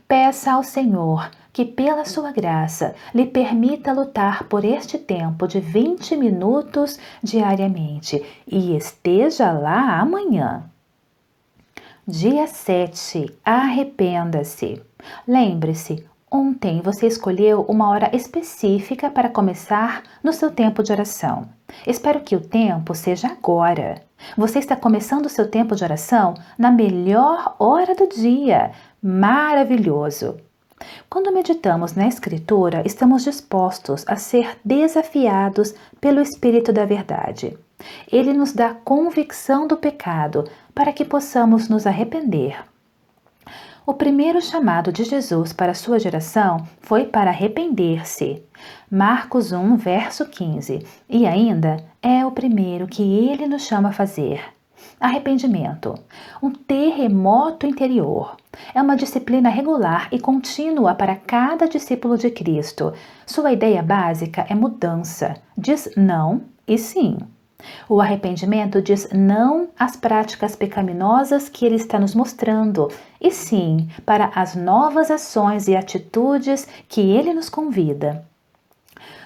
Peça ao Senhor que, pela sua graça, lhe permita lutar por este tempo de 20 minutos diariamente e esteja lá amanhã. Dia 7. Arrependa-se. Lembre-se, ontem você escolheu uma hora específica para começar no seu tempo de oração. Espero que o tempo seja agora. Você está começando o seu tempo de oração na melhor hora do dia. Maravilhoso! Quando meditamos na Escritura, estamos dispostos a ser desafiados pelo Espírito da Verdade. Ele nos dá convicção do pecado para que possamos nos arrepender. O primeiro chamado de Jesus para a sua geração foi para arrepender-se. Marcos 1, verso 15. E ainda é o primeiro que ele nos chama a fazer. Arrependimento. Um terremoto interior. É uma disciplina regular e contínua para cada discípulo de Cristo. Sua ideia básica é mudança. Diz não e sim. O arrependimento diz não às práticas pecaminosas que ele está nos mostrando, e sim para as novas ações e atitudes que ele nos convida.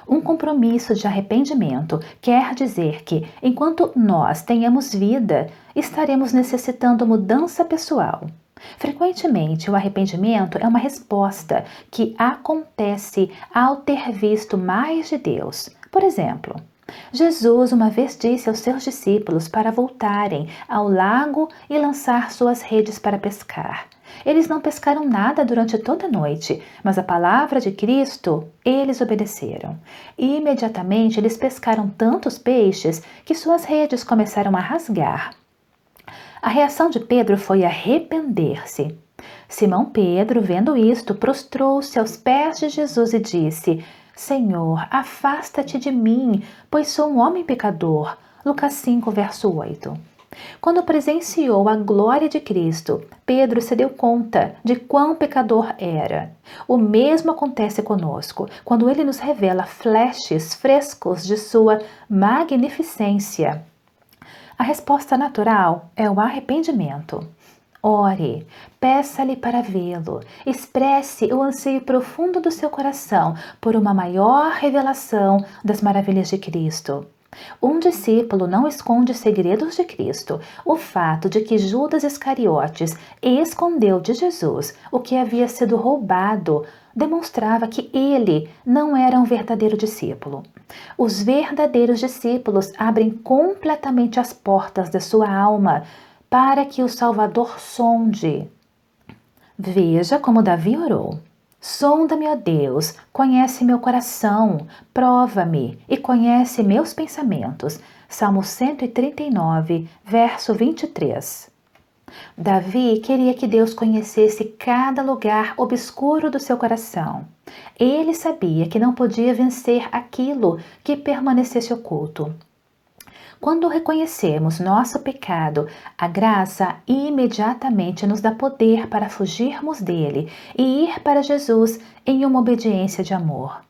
Um compromisso de arrependimento quer dizer que, enquanto nós tenhamos vida, estaremos necessitando mudança pessoal. Frequentemente, o arrependimento é uma resposta que acontece ao ter visto mais de Deus. Por exemplo, Jesus uma vez disse aos seus discípulos para voltarem ao lago e lançar suas redes para pescar. Eles não pescaram nada durante toda a noite, mas a palavra de Cristo, eles obedeceram. E imediatamente eles pescaram tantos peixes que suas redes começaram a rasgar. A reação de Pedro foi arrepender-se. Simão Pedro, vendo isto, prostrou-se aos pés de Jesus e disse: Senhor, afasta-te de mim, pois sou um homem pecador. Lucas 5, verso 8. Quando presenciou a glória de Cristo, Pedro se deu conta de quão pecador era. O mesmo acontece conosco, quando ele nos revela flashes frescos de sua magnificência. A resposta natural é o arrependimento. Ore, peça-lhe para vê-lo, expresse o anseio profundo do seu coração por uma maior revelação das maravilhas de Cristo. Um discípulo não esconde segredos de Cristo. O fato de que Judas Iscariotes escondeu de Jesus o que havia sido roubado demonstrava que ele não era um verdadeiro discípulo. Os verdadeiros discípulos abrem completamente as portas da sua alma para que o Salvador sonde. Veja como Davi orou. Sonda-me, ó Deus, conhece meu coração, prova-me e conhece meus pensamentos. Salmo 139, verso 23. Davi queria que Deus conhecesse cada lugar obscuro do seu coração. Ele sabia que não podia vencer aquilo que permanecesse oculto. Quando reconhecemos nosso pecado, a graça imediatamente nos dá poder para fugirmos dele e ir para Jesus em uma obediência de amor.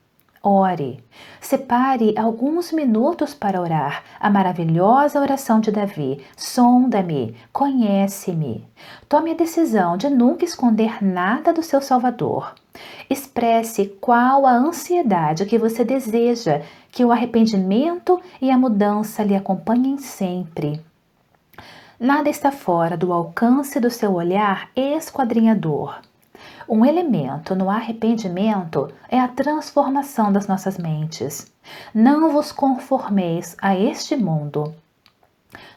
Ore. Separe alguns minutos para orar a maravilhosa oração de Davi. Sonda-me, conhece-me. Tome a decisão de nunca esconder nada do seu Salvador. Expresse qual a ansiedade que você deseja que o arrependimento e a mudança lhe acompanhem sempre. Nada está fora do alcance do seu olhar esquadrinhador. Um elemento no arrependimento é a transformação das nossas mentes. Não vos conformeis a este mundo,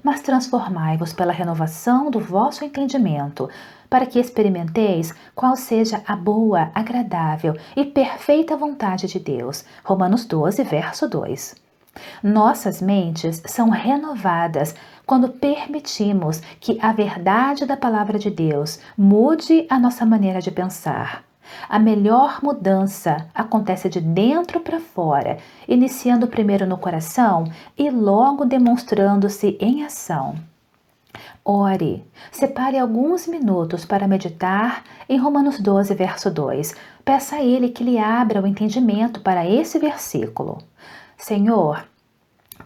mas transformai-vos pela renovação do vosso entendimento, para que experimenteis qual seja a boa, agradável e perfeita vontade de Deus. Romanos 12, verso 2. Nossas mentes são renovadas quando permitimos que a verdade da palavra de Deus mude a nossa maneira de pensar. A melhor mudança acontece de dentro para fora, iniciando primeiro no coração e logo demonstrando-se em ação. Ore, separe alguns minutos para meditar em Romanos 12, verso 2. Peça a Ele que lhe abra o entendimento para esse versículo. Senhor,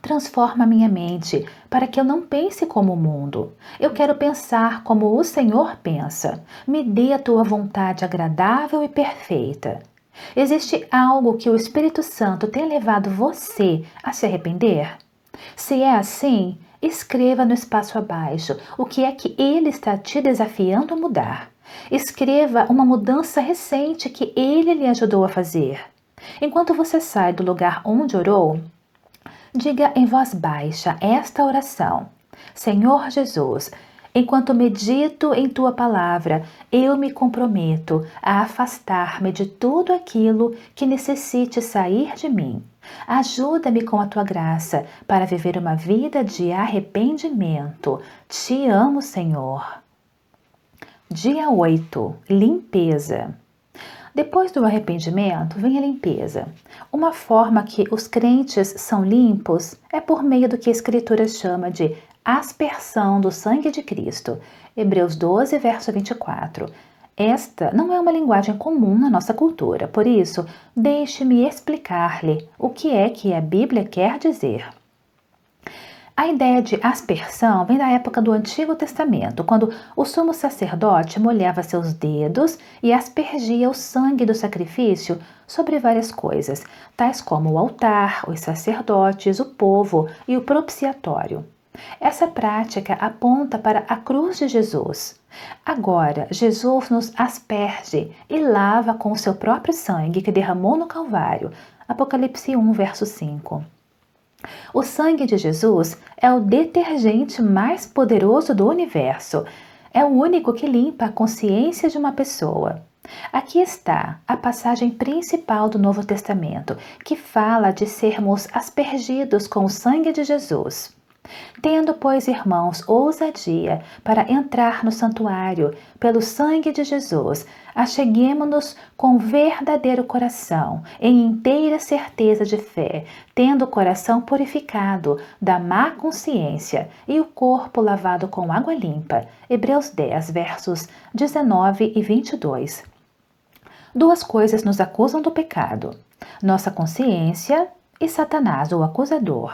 transforma minha mente para que eu não pense como o mundo. Eu quero pensar como o Senhor pensa. Me dê a tua vontade agradável e perfeita. Existe algo que o Espírito Santo tem levado você a se arrepender? Se é assim, escreva no espaço abaixo o que é que ele está te desafiando a mudar. Escreva uma mudança recente que ele lhe ajudou a fazer. Enquanto você sai do lugar onde orou, diga em voz baixa esta oração. Senhor Jesus, enquanto medito em tua palavra, eu me comprometo a afastar-me de tudo aquilo que necessite sair de mim. Ajuda-me com a tua graça para viver uma vida de arrependimento. Te amo, Senhor. Dia 8. Limpeza. Depois do arrependimento, vem a limpeza. Uma forma que os crentes são limpos é por meio do que a Escritura chama de aspersão do sangue de Cristo. Hebreus 12, verso 24. Esta não é uma linguagem comum na nossa cultura, por isso, deixe-me explicar-lhe o que é que a Bíblia quer dizer. A ideia de aspersão vem da época do Antigo Testamento, quando o sumo sacerdote molhava seus dedos e aspergia o sangue do sacrifício sobre várias coisas, tais como o altar, os sacerdotes, o povo e o propiciatório. Essa prática aponta para a cruz de Jesus. Agora, Jesus nos asperge e lava com o seu próprio sangue que derramou no Calvário. Apocalipse 1, verso 5. O sangue de Jesus é o detergente mais poderoso do universo. É o único que limpa a consciência de uma pessoa. Aqui está a passagem principal do Novo Testamento, que fala de sermos aspergidos com o sangue de Jesus. Tendo, pois, irmãos, ousadia para entrar no santuário pelo sangue de Jesus, acheguemo-nos com verdadeiro coração, em inteira certeza de fé, tendo o coração purificado da má consciência e o corpo lavado com água limpa. Hebreus 10, versos 19 e 22. Duas coisas nos acusam do pecado: nossa consciência e Satanás, o acusador.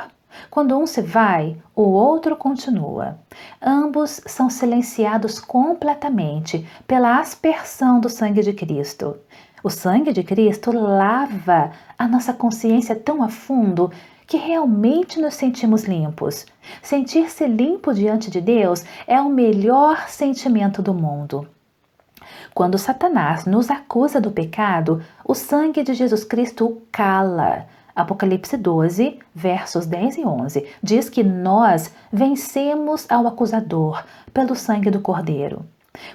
Quando um se vai, o outro continua. Ambos são silenciados completamente pela aspersão do sangue de Cristo. O sangue de Cristo lava a nossa consciência tão a fundo que realmente nos sentimos limpos. Sentir-se limpo diante de Deus é o melhor sentimento do mundo. Quando Satanás nos acusa do pecado, o sangue de Jesus Cristo o cala. Apocalipse 12, versos 10 e 11, diz que nós vencemos ao acusador pelo sangue do Cordeiro.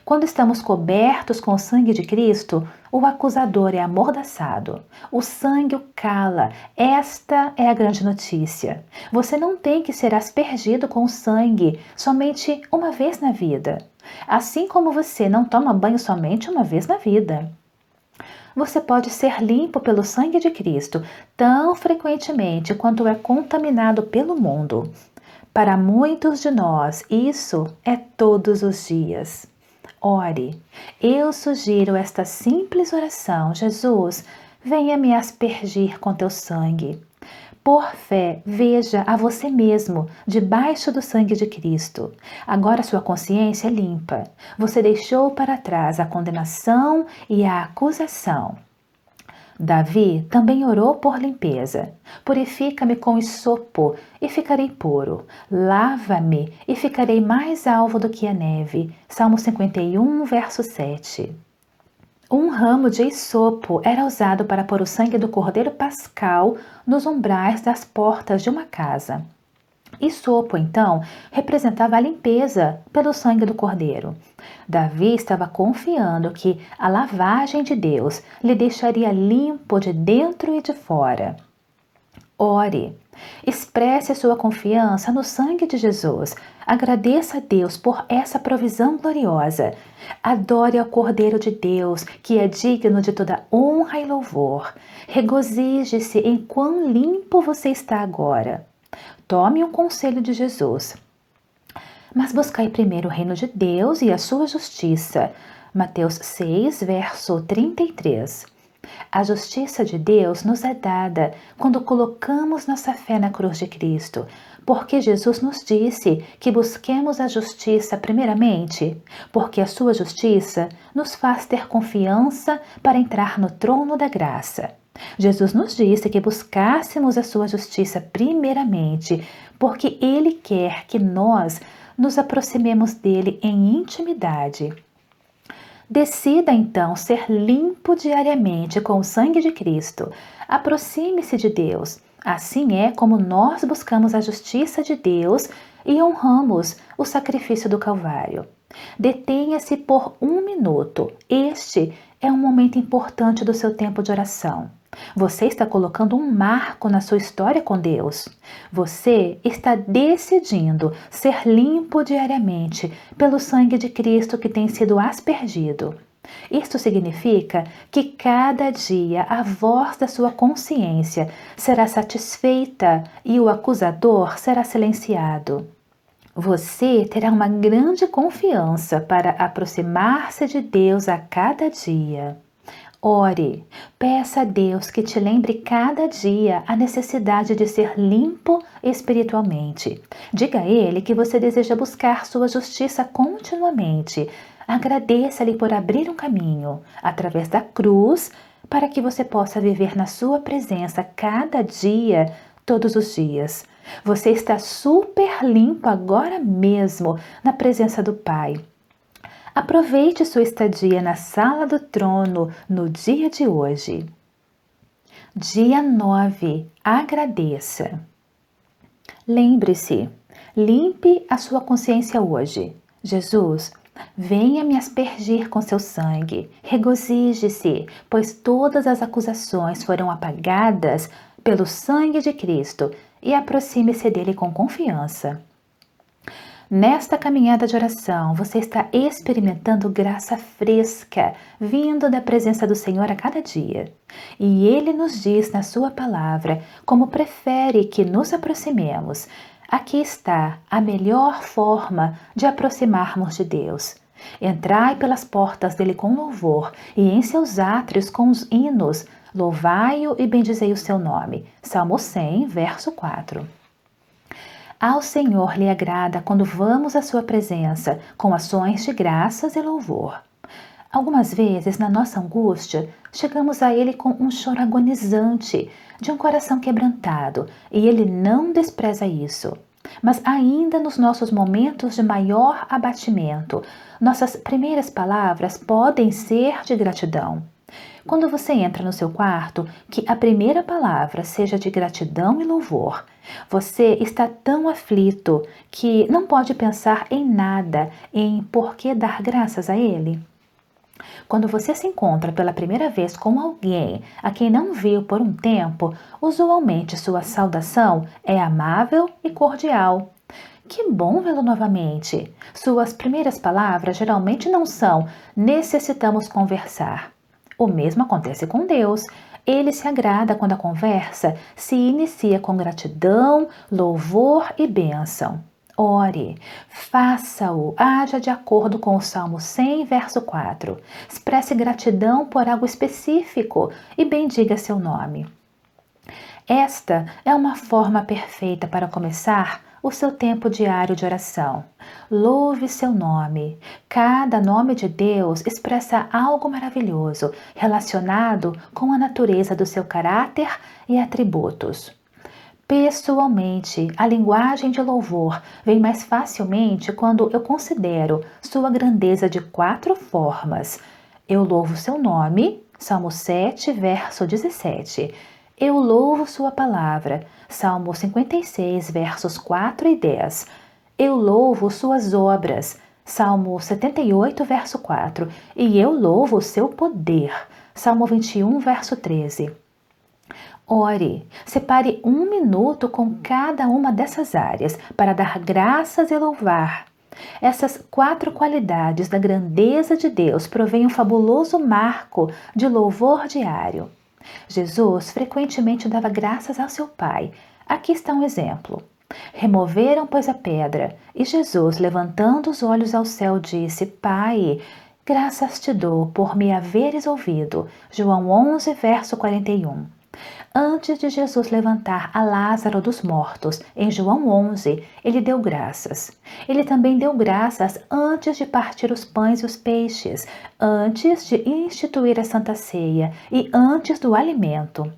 Quando estamos cobertos com o sangue de Cristo, o acusador é amordaçado. O sangue o cala. Esta é a grande notícia. Você não tem que ser aspergido com o sangue somente uma vez na vida. Assim como você não toma banho somente uma vez na vida. Você pode ser limpo pelo sangue de Cristo tão frequentemente quanto é contaminado pelo mundo. Para muitos de nós, isso é todos os dias. Ore. Eu sugiro esta simples oração: Jesus, venha me aspergir com teu sangue. Por fé, veja a você mesmo debaixo do sangue de Cristo. Agora sua consciência é limpa. Você deixou para trás a condenação e a acusação. Davi também orou por limpeza. Purifica-me com isopo e ficarei puro. Lava-me e ficarei mais alvo do que a neve. Salmo 51, verso 7. Um ramo de isopo era usado para pôr o sangue do cordeiro pascal nos umbrais das portas de uma casa. Isopo, então, representava a limpeza pelo sangue do cordeiro. Davi estava confiando que a lavagem de Deus lhe deixaria limpo de dentro e de fora. Ore. Expresse sua confiança no sangue de Jesus. Agradeça a Deus por essa provisão gloriosa. Adore ao Cordeiro de Deus, que é digno de toda honra e louvor. Regozije-se em quão limpo você está agora. Tome um conselho de Jesus. Mas buscai primeiro o reino de Deus e a sua justiça. Mateus 6, verso 33. A justiça de Deus nos é dada quando colocamos nossa fé na cruz de Cristo, porque Jesus nos disse que busquemos a justiça primeiramente, porque a sua justiça nos faz ter confiança para entrar no trono da graça. Jesus nos disse que buscássemos a sua justiça primeiramente, porque Ele quer que nós nos aproximemos dele em intimidade. Decida então ser limpo diariamente com o sangue de Cristo. Aproxime-se de Deus. Assim é como nós buscamos a justiça de Deus e honramos o sacrifício do Calvário. Detenha-se por 1 minuto. Este é um momento importante do seu tempo de oração. Você está colocando um marco na sua história com Deus. Você está decidindo ser limpo diariamente pelo sangue de Cristo que tem sido aspergido. Isto significa que cada dia a voz da sua consciência será satisfeita e o acusador será silenciado. Você terá uma grande confiança para aproximar-se de Deus a cada dia. Ore, peça a Deus que te lembre cada dia a necessidade de ser limpo espiritualmente. Diga a Ele que você deseja buscar sua justiça continuamente. Agradeça-lhe por abrir um caminho através da cruz para que você possa viver na sua presença cada dia, todos os dias. Você está super limpo agora mesmo na presença do Pai. Aproveite sua estadia na sala do trono no dia de hoje. Dia 9. Agradeça. Lembre-se, limpe a sua consciência hoje. Jesus, venha me aspergir com seu sangue. Regozije-se, pois todas as acusações foram apagadas pelo sangue de Cristo, e aproxime-se dele com confiança. Nesta caminhada de oração, você está experimentando graça fresca, vindo da presença do Senhor a cada dia. E Ele nos diz na sua palavra como prefere que nos aproximemos. Aqui está a melhor forma de aproximarmos de Deus. Entrai pelas portas dele com louvor e em seus átrios com os hinos. Louvai-o e bendizei o seu nome. Salmo 100, verso 4. Ao Senhor lhe agrada quando vamos à sua presença com ações de graças e louvor. Algumas vezes, na nossa angústia, chegamos a Ele com um choro agonizante, de um coração quebrantado, e Ele não despreza isso. Mas ainda nos nossos momentos de maior abatimento, nossas primeiras palavras podem ser de gratidão. Quando você entra no seu quarto, que a primeira palavra seja de gratidão e louvor. Você está tão aflito que não pode pensar em nada, em por que dar graças a Ele. Quando você se encontra pela primeira vez com alguém a quem não viu por um tempo, usualmente sua saudação é amável e cordial. Que bom vê-lo novamente. Suas primeiras palavras geralmente não são necessitamos conversar. O mesmo acontece com Deus. Ele se agrada quando a conversa se inicia com gratidão, louvor e bênção. Ore, faça-o, haja de acordo com o Salmo 100, verso 4. Expresse gratidão por algo específico e bendiga seu nome. Esta é uma forma perfeita para começar o seu tempo diário de oração. Louve seu nome. Cada nome de Deus expressa algo maravilhoso relacionado com a natureza do seu caráter e atributos. Pessoalmente, a linguagem de louvor vem mais facilmente quando eu considero sua grandeza de 4 formas. Eu louvo seu nome, Salmo 7, verso 17. Eu louvo sua palavra, Salmo 56, versos 4 e 10. Eu louvo suas obras, Salmo 78, verso 4. E eu louvo o seu poder, Salmo 21, verso 13. Ore, separe 1 minuto com cada uma dessas áreas para dar graças e louvar. Essas 4 qualidades da grandeza de Deus provêm um fabuloso marco de louvor diário. Jesus frequentemente dava graças ao seu Pai. Aqui está um exemplo. Removeram, pois, a pedra, e Jesus, levantando os olhos ao céu, disse: Pai, graças te dou por me haveres ouvido. João 11, verso 41. Antes de Jesus levantar a Lázaro dos mortos, em João 11, ele deu graças. Ele também deu graças antes de partir os pães e os peixes, antes de instituir a Santa Ceia e antes do alimento.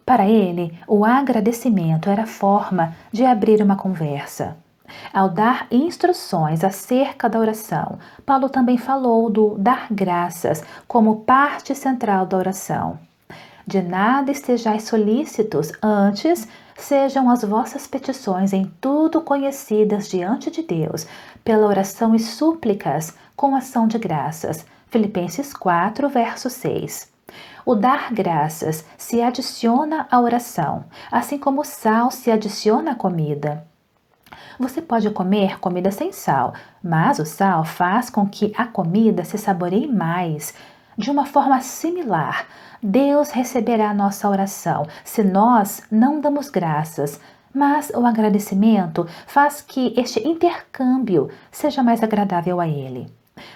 Para ele, o agradecimento era a forma de abrir uma conversa. Ao dar instruções acerca da oração, Paulo também falou do dar graças como parte central da oração. De nada estejais solícitos, antes sejam as vossas petições em tudo conhecidas diante de Deus, pela oração e súplicas com ação de graças. Filipenses 4, verso 6. O dar graças se adiciona à oração, assim como o sal se adiciona à comida. Você pode comer comida sem sal, mas o sal faz com que a comida se saboreie mais. De uma forma similar, Deus receberá a nossa oração se nós não damos graças, mas o agradecimento faz que este intercâmbio seja mais agradável a Ele.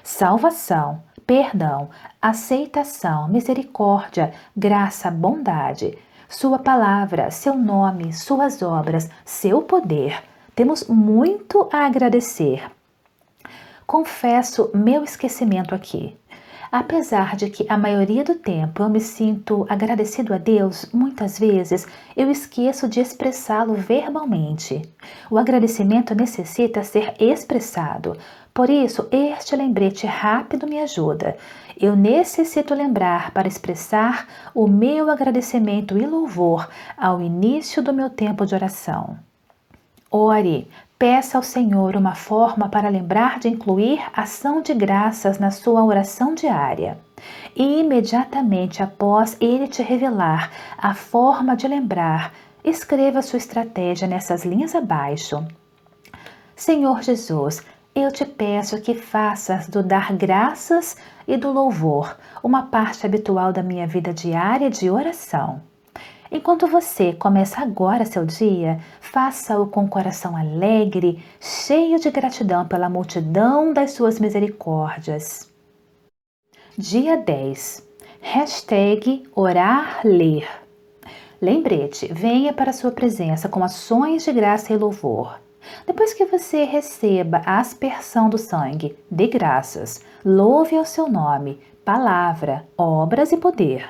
Salvação, perdão, aceitação, misericórdia, graça, bondade. Sua palavra, seu nome, suas obras, seu poder. Temos muito a agradecer. Confesso meu esquecimento aqui. Apesar de que a maioria do tempo eu me sinto agradecido a Deus, muitas vezes eu esqueço de expressá-lo verbalmente. O agradecimento necessita ser expressado. Por isso, este lembrete rápido me ajuda. Eu necessito lembrar para expressar o meu agradecimento e louvor ao início do meu tempo de oração. Ore, peça ao Senhor uma forma para lembrar de incluir ação de graças na sua oração diária. E imediatamente após Ele te revelar a forma de lembrar, escreva sua estratégia nessas linhas abaixo. Senhor Jesus, eu te peço que faças do dar graças e do louvor uma parte habitual da minha vida diária de oração. Enquanto você começa agora seu dia, faça-o com o coração alegre, cheio de gratidão pela multidão das suas misericórdias. Dia 10. #orar ler. Lembrete, venha para a sua presença com ações de graça e louvor. Depois que você receba a aspersão do sangue, dê graças, louve ao seu nome, palavra, obras e poder.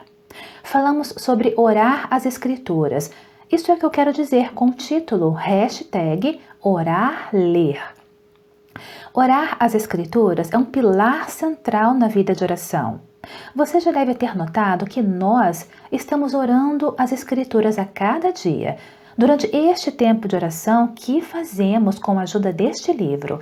Falamos sobre orar as escrituras. Isso é o que eu quero dizer com o título #orar ler. Orar as escrituras é um pilar central na vida de oração. Você já deve ter notado que nós estamos orando as escrituras a cada dia. Durante este tempo de oração, que fazemos com a ajuda deste livro?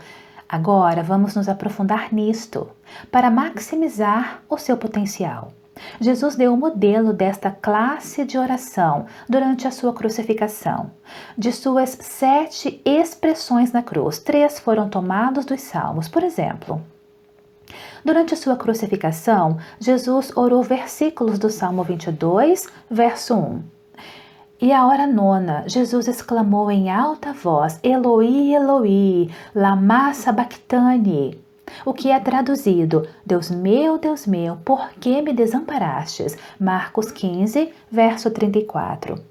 Agora vamos nos aprofundar nisto, para maximizar o seu potencial. Jesus deu o modelo desta classe de oração durante a sua crucificação. De suas 7 expressões na cruz, 3 foram tomados dos Salmos. Por exemplo, durante a sua crucificação, Jesus orou versículos do Salmo 22, verso 1. E a hora nona, Jesus exclamou em alta voz, Eloi, Eloi, lama sabachthani, o que é traduzido, Deus meu, por que me desamparastes? Marcos 15, verso 34.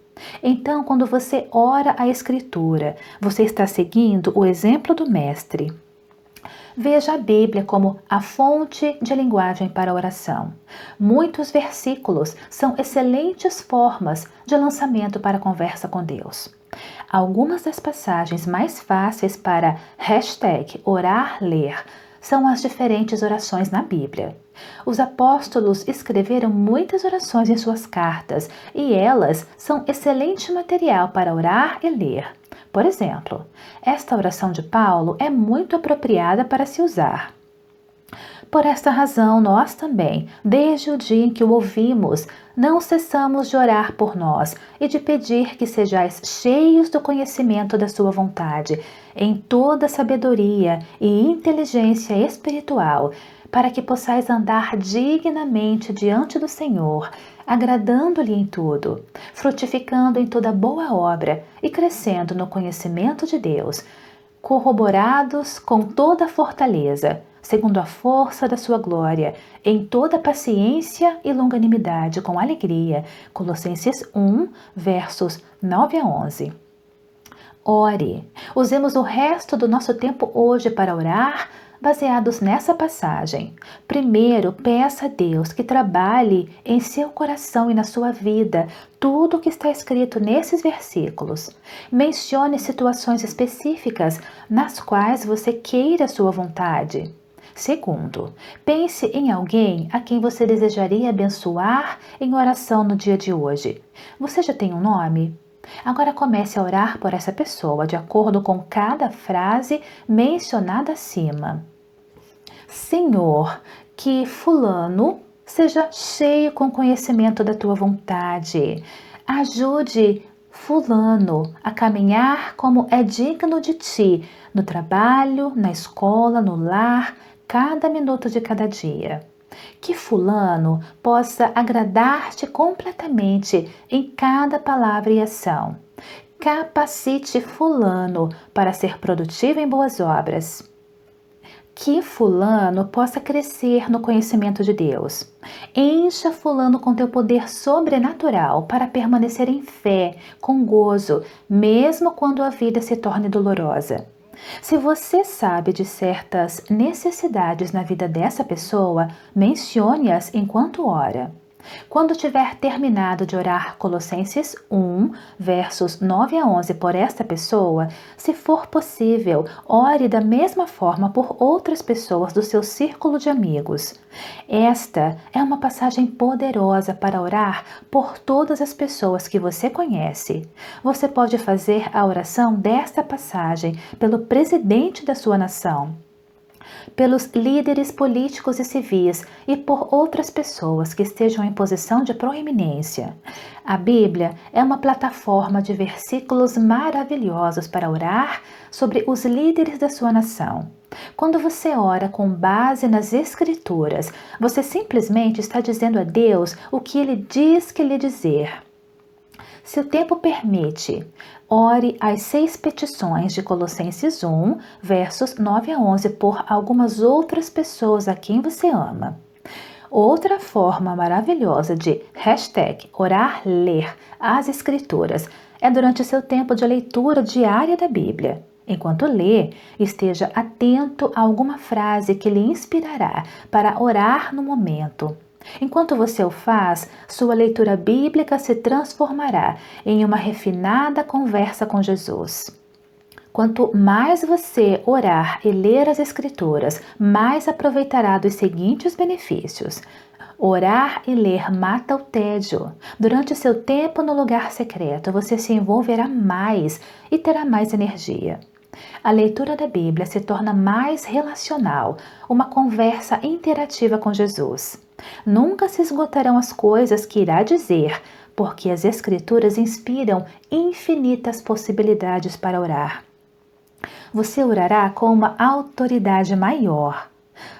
Então, quando você ora a Escritura, você está seguindo o exemplo do Mestre. Veja a Bíblia como a fonte de linguagem para a oração. Muitos versículos são excelentes formas de lançamento para a conversa com Deus. Algumas das passagens mais fáceis para #orar ler são as diferentes orações na Bíblia. Os apóstolos escreveram muitas orações em suas cartas e elas são excelente material para orar e ler. Por exemplo, esta oração de Paulo é muito apropriada para se usar. Por esta razão, nós também, desde o dia em que o ouvimos, não cessamos de orar por nós e de pedir que sejais cheios do conhecimento da sua vontade, em toda sabedoria e inteligência espiritual, para que possais andar dignamente diante do Senhor, agradando-lhe em tudo, frutificando em toda boa obra e crescendo no conhecimento de Deus, corroborados com toda a fortaleza, segundo a força da sua glória, em toda paciência e longanimidade, com alegria. Colossenses 1, versos 9 a 11. Ore. Usemos o resto do nosso tempo hoje para orar, baseados nessa passagem. Primeiro, peça a Deus que trabalhe em seu coração e na sua vida tudo o que está escrito nesses versículos. Mencione situações específicas nas quais você queira a sua vontade. Segundo, pense em alguém a quem você desejaria abençoar em oração no dia de hoje. Você já tem um nome? Agora comece a orar por essa pessoa de acordo com cada frase mencionada acima. Senhor, que fulano seja cheio com conhecimento da tua vontade. Ajude fulano a caminhar como é digno de ti, no trabalho, na escola, no lar, cada minuto de cada dia. Que fulano possa agradar-te completamente em cada palavra e ação. Capacite fulano para ser produtivo em boas obras. Que fulano possa crescer no conhecimento de Deus. Encha fulano com teu poder sobrenatural para permanecer em fé, com gozo, mesmo quando a vida se torne dolorosa. Se você sabe de certas necessidades na vida dessa pessoa, mencione-as enquanto ora. Quando tiver terminado de orar Colossenses 1, versos 9 a 11 por esta pessoa, se for possível, ore da mesma forma por outras pessoas do seu círculo de amigos. Esta é uma passagem poderosa para orar por todas as pessoas que você conhece. Você pode fazer a oração desta passagem pelo presidente da sua nação, pelos líderes políticos e civis e por outras pessoas que estejam em posição de proeminência. A Bíblia é uma plataforma de versículos maravilhosos para orar sobre os líderes da sua nação. Quando você ora com base nas Escrituras, você simplesmente está dizendo a Deus o que Ele diz que lhe dizer. Se o tempo permite, ore as 6 petições de Colossenses 1, versos 9 a 11 por algumas outras pessoas a quem você ama. Outra forma maravilhosa de #orar-ler as Escrituras é durante seu tempo de leitura diária da Bíblia. Enquanto lê, esteja atento a alguma frase que lhe inspirará para orar no momento. Enquanto você o faz, sua leitura bíblica se transformará em uma refinada conversa com Jesus. Quanto mais você orar e ler as Escrituras, mais aproveitará dos seguintes benefícios. Orar e ler mata o tédio. Durante seu tempo no lugar secreto, você se envolverá mais e terá mais energia. A leitura da Bíblia se torna mais relacional, uma conversa interativa com Jesus. Nunca se esgotarão as coisas que irá dizer, porque as Escrituras inspiram infinitas possibilidades para orar. Você orará com uma autoridade maior.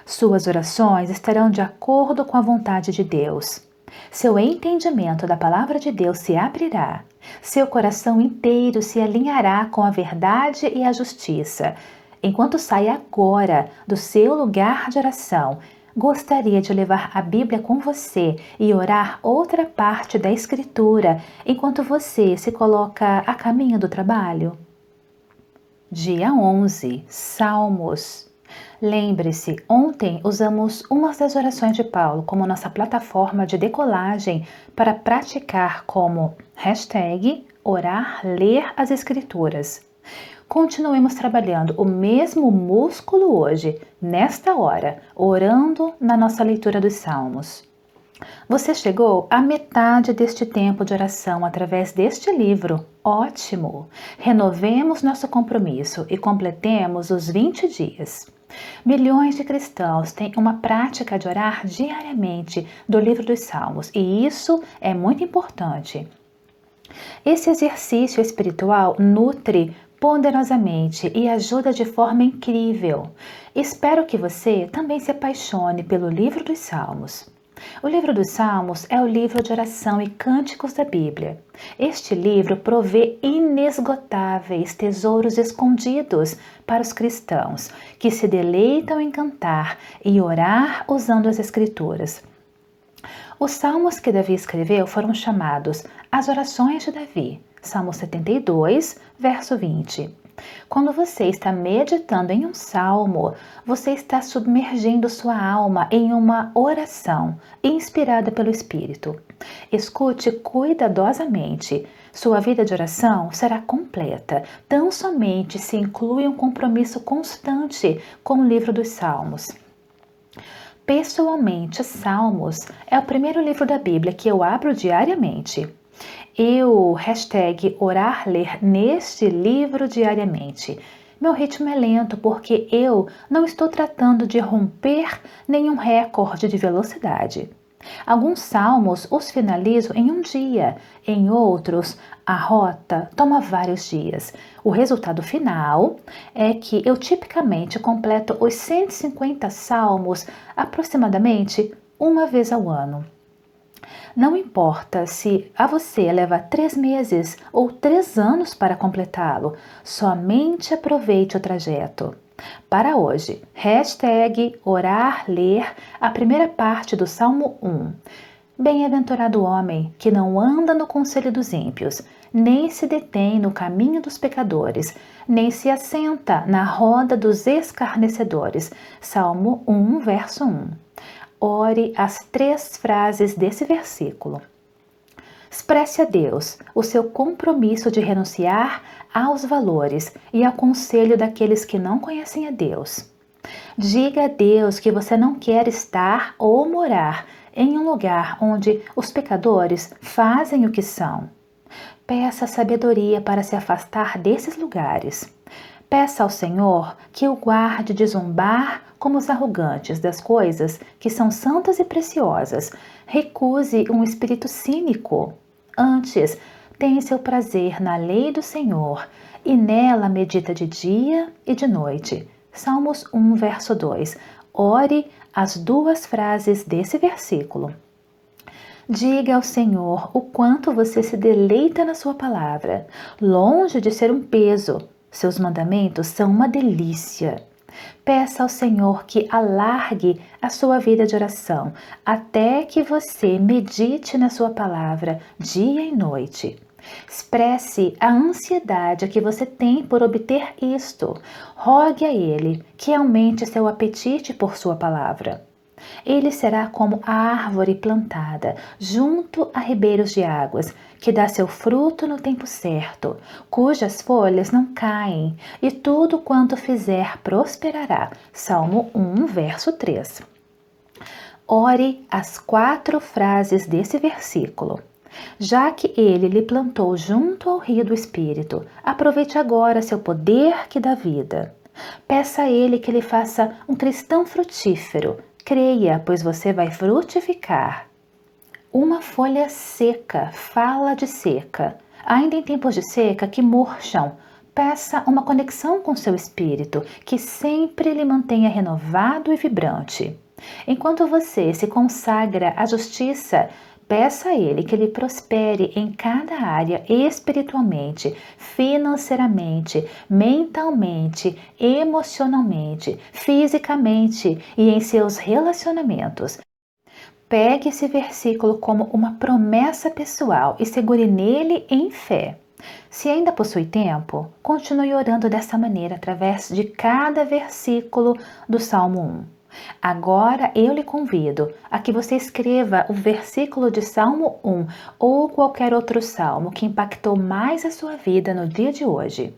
Suas orações estarão de acordo com a vontade de Deus. Seu entendimento da palavra de Deus se abrirá. Seu coração inteiro se alinhará com a verdade e a justiça. Enquanto sai agora do seu lugar de oração, gostaria de levar a Bíblia com você e orar outra parte da Escritura enquanto você se coloca a caminho do trabalho? Dia 11, Salmos. Lembre-se, ontem usamos uma das orações de Paulo como nossa plataforma de decolagem para praticar como #orar-ler as Escrituras. Continuemos trabalhando o mesmo músculo hoje, nesta hora, orando na nossa leitura dos Salmos. Você chegou à metade deste tempo de oração através deste livro. Ótimo! Renovemos nosso compromisso e completemos os 20 dias. Milhões de cristãos têm uma prática de orar diariamente do livro dos Salmos e isso é muito importante. Esse exercício espiritual nutre poderosamente e ajuda de forma incrível. Espero que você também se apaixone pelo livro dos Salmos. O livro dos Salmos é o livro de oração e cânticos da Bíblia. Este livro provê inesgotáveis tesouros escondidos para os cristãos que se deleitam em cantar e orar usando as Escrituras. Os salmos que Davi escreveu foram chamados as orações de Davi, Salmo 72, verso 20. Quando você está meditando em um salmo, você está submergindo sua alma em uma oração inspirada pelo Espírito. Escute cuidadosamente. Sua vida de oração será completa, tão somente se inclui um compromisso constante com o livro dos Salmos. Pessoalmente, Salmos é o primeiro livro da Bíblia que eu abro diariamente. Eu #orar-ler neste livro diariamente. Meu ritmo é lento porque eu não estou tratando de romper nenhum recorde de velocidade. Alguns salmos os finalizo em um dia, em outros a rota toma vários dias. O resultado final é que eu tipicamente completo os 150 salmos aproximadamente uma vez ao ano. Não importa se a você leva 3 meses ou 3 anos para completá-lo, somente aproveite o trajeto. Para hoje, hashtag orar, ler a primeira parte do Salmo 1. Bem-aventurado o homem que não anda no conselho dos ímpios, nem se detém no caminho dos pecadores, nem se assenta na roda dos escarnecedores. Salmo 1, verso 1. Ore as 3 frases desse versículo. Expresse a Deus o seu compromisso de renunciar aos valores e ao conselho daqueles que não conhecem a Deus. Diga a Deus que você não quer estar ou morar em um lugar onde os pecadores fazem o que são. Peça sabedoria para se afastar desses lugares. Peça ao Senhor que o guarde de zombar como os arrogantes das coisas que são santas e preciosas. Recuse um espírito cínico. Antes, tenha seu prazer na lei do Senhor e nela medita de dia e de noite. Salmos 1, verso 2. Ore as 2 frases desse versículo. Diga ao Senhor o quanto você se deleita na sua palavra, longe de ser um peso. Seus mandamentos são uma delícia. Peça ao Senhor que alargue a sua vida de oração, até que você medite na sua palavra dia e noite. Expresse a ansiedade que você tem por obter isto. Rogue a Ele que aumente seu apetite por sua palavra. Ele será como a árvore plantada junto a ribeiros de águas, que dá seu fruto no tempo certo, cujas folhas não caem, e tudo quanto fizer prosperará. Salmo 1, verso 3. Ore as 4 frases desse versículo. Já que ele lhe plantou junto ao rio do Espírito, aproveite agora seu poder que dá vida. Peça a ele que lhe faça um cristão frutífero. Creia, pois você vai frutificar. Uma folha seca fala de seca. Ainda em tempos de seca que murcham, peça uma conexão com seu espírito, que sempre lhe mantenha renovado e vibrante. Enquanto você se consagra à justiça, peça a Ele que lhe prospere em cada área espiritualmente, financeiramente, mentalmente, emocionalmente, fisicamente e em seus relacionamentos. Pegue esse versículo como uma promessa pessoal e segure nele em fé. Se ainda possui tempo, continue orando dessa maneira através de cada versículo do Salmo 1. Agora eu lhe convido a que você escreva o versículo de Salmo 1 ou qualquer outro salmo que impactou mais a sua vida no dia de hoje.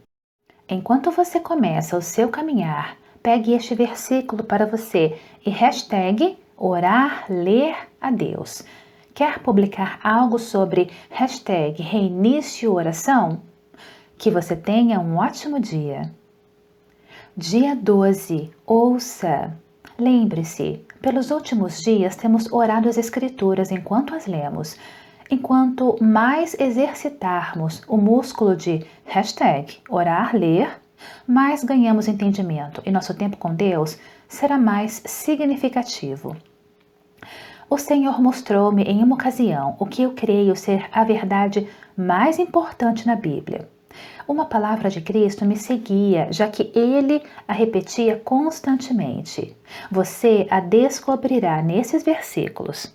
Enquanto você começa o seu caminhar, pegue este versículo para você e hashtag orar, ler a Deus. Quer publicar algo sobre hashtag reinício oração? Que você tenha um ótimo dia. Dia 12. Ouça. Lembre-se, pelos últimos dias temos orado as Escrituras enquanto as lemos. Enquanto mais exercitarmos o músculo de hashtag orar, ler, mais ganhamos entendimento e nosso tempo com Deus será mais significativo. O Senhor mostrou-me em uma ocasião o que eu creio ser a verdade mais importante na Bíblia. Uma palavra de Cristo me seguia, já que ele a repetia constantemente. Você a descobrirá nesses versículos.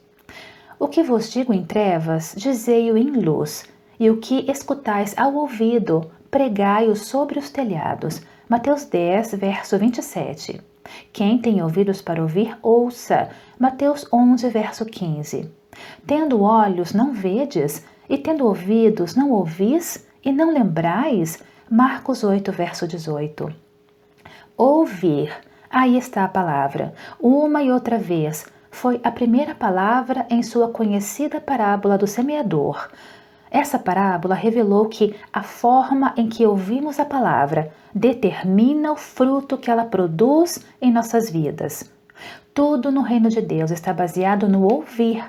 O que vos digo em trevas, dizei-o em luz, e o que escutais ao ouvido, pregai-o sobre os telhados. Mateus 10, verso 27. Quem tem ouvidos para ouvir, ouça. Mateus 11, verso 15. Tendo olhos, não vedes, e tendo ouvidos, não ouvis, e não lembrais? Marcos 8, verso 18. Ouvir, aí está a palavra, uma e outra vez. Foi a primeira palavra em sua conhecida parábola do semeador. Essa parábola revelou que a forma em que ouvimos a palavra determina o fruto que ela produz em nossas vidas. Tudo no reino de Deus está baseado no ouvir.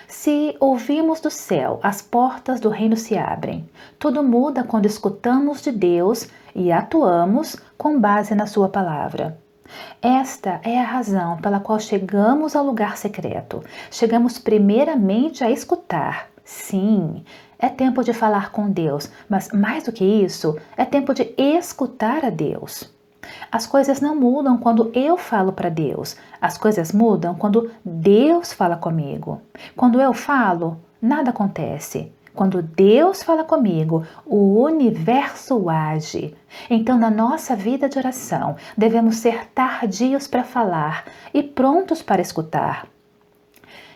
Se ouvimos do céu, as portas do reino se abrem. Tudo muda quando escutamos de Deus e atuamos com base na sua palavra. Esta é a razão pela qual chegamos ao lugar secreto. Chegamos primeiramente a escutar. Sim, é tempo de falar com Deus, mas mais do que isso, é tempo de escutar a Deus. As coisas não mudam quando eu falo para Deus. As coisas mudam quando Deus fala comigo. Quando eu falo, nada acontece. Quando Deus fala comigo, o universo age. Então, na nossa vida de oração, devemos ser tardios para falar e prontos para escutar.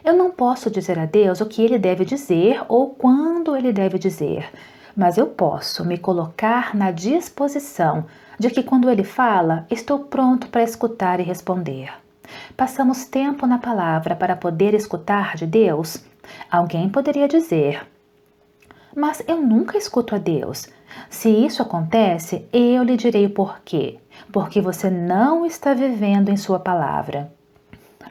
Eu não posso dizer a Deus o que Ele deve dizer ou quando Ele deve dizer, mas eu posso me colocar na disposição de que quando Ele fala, estou pronto para escutar e responder. Passamos tempo na palavra para poder escutar de Deus? Alguém poderia dizer: mas eu nunca escuto a Deus. Se isso acontece, eu lhe direi o porquê. Porque você não está vivendo em sua palavra.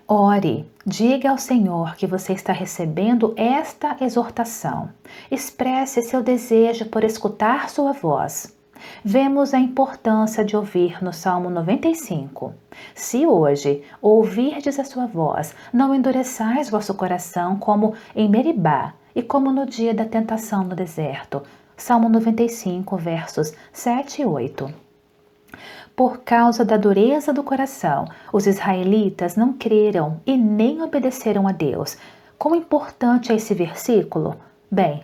Ore, diga ao Senhor que você está recebendo esta exortação. Expresse seu desejo por escutar sua voz. Vemos a importância de ouvir no Salmo 95. Se hoje ouvirdes a sua voz, não endureçais vosso coração como em Meribá e como no dia da tentação no deserto. Salmo 95, versos 7 e 8. Por causa da dureza do coração, os israelitas não creram e nem obedeceram a Deus. Quão importante é esse versículo? Bem,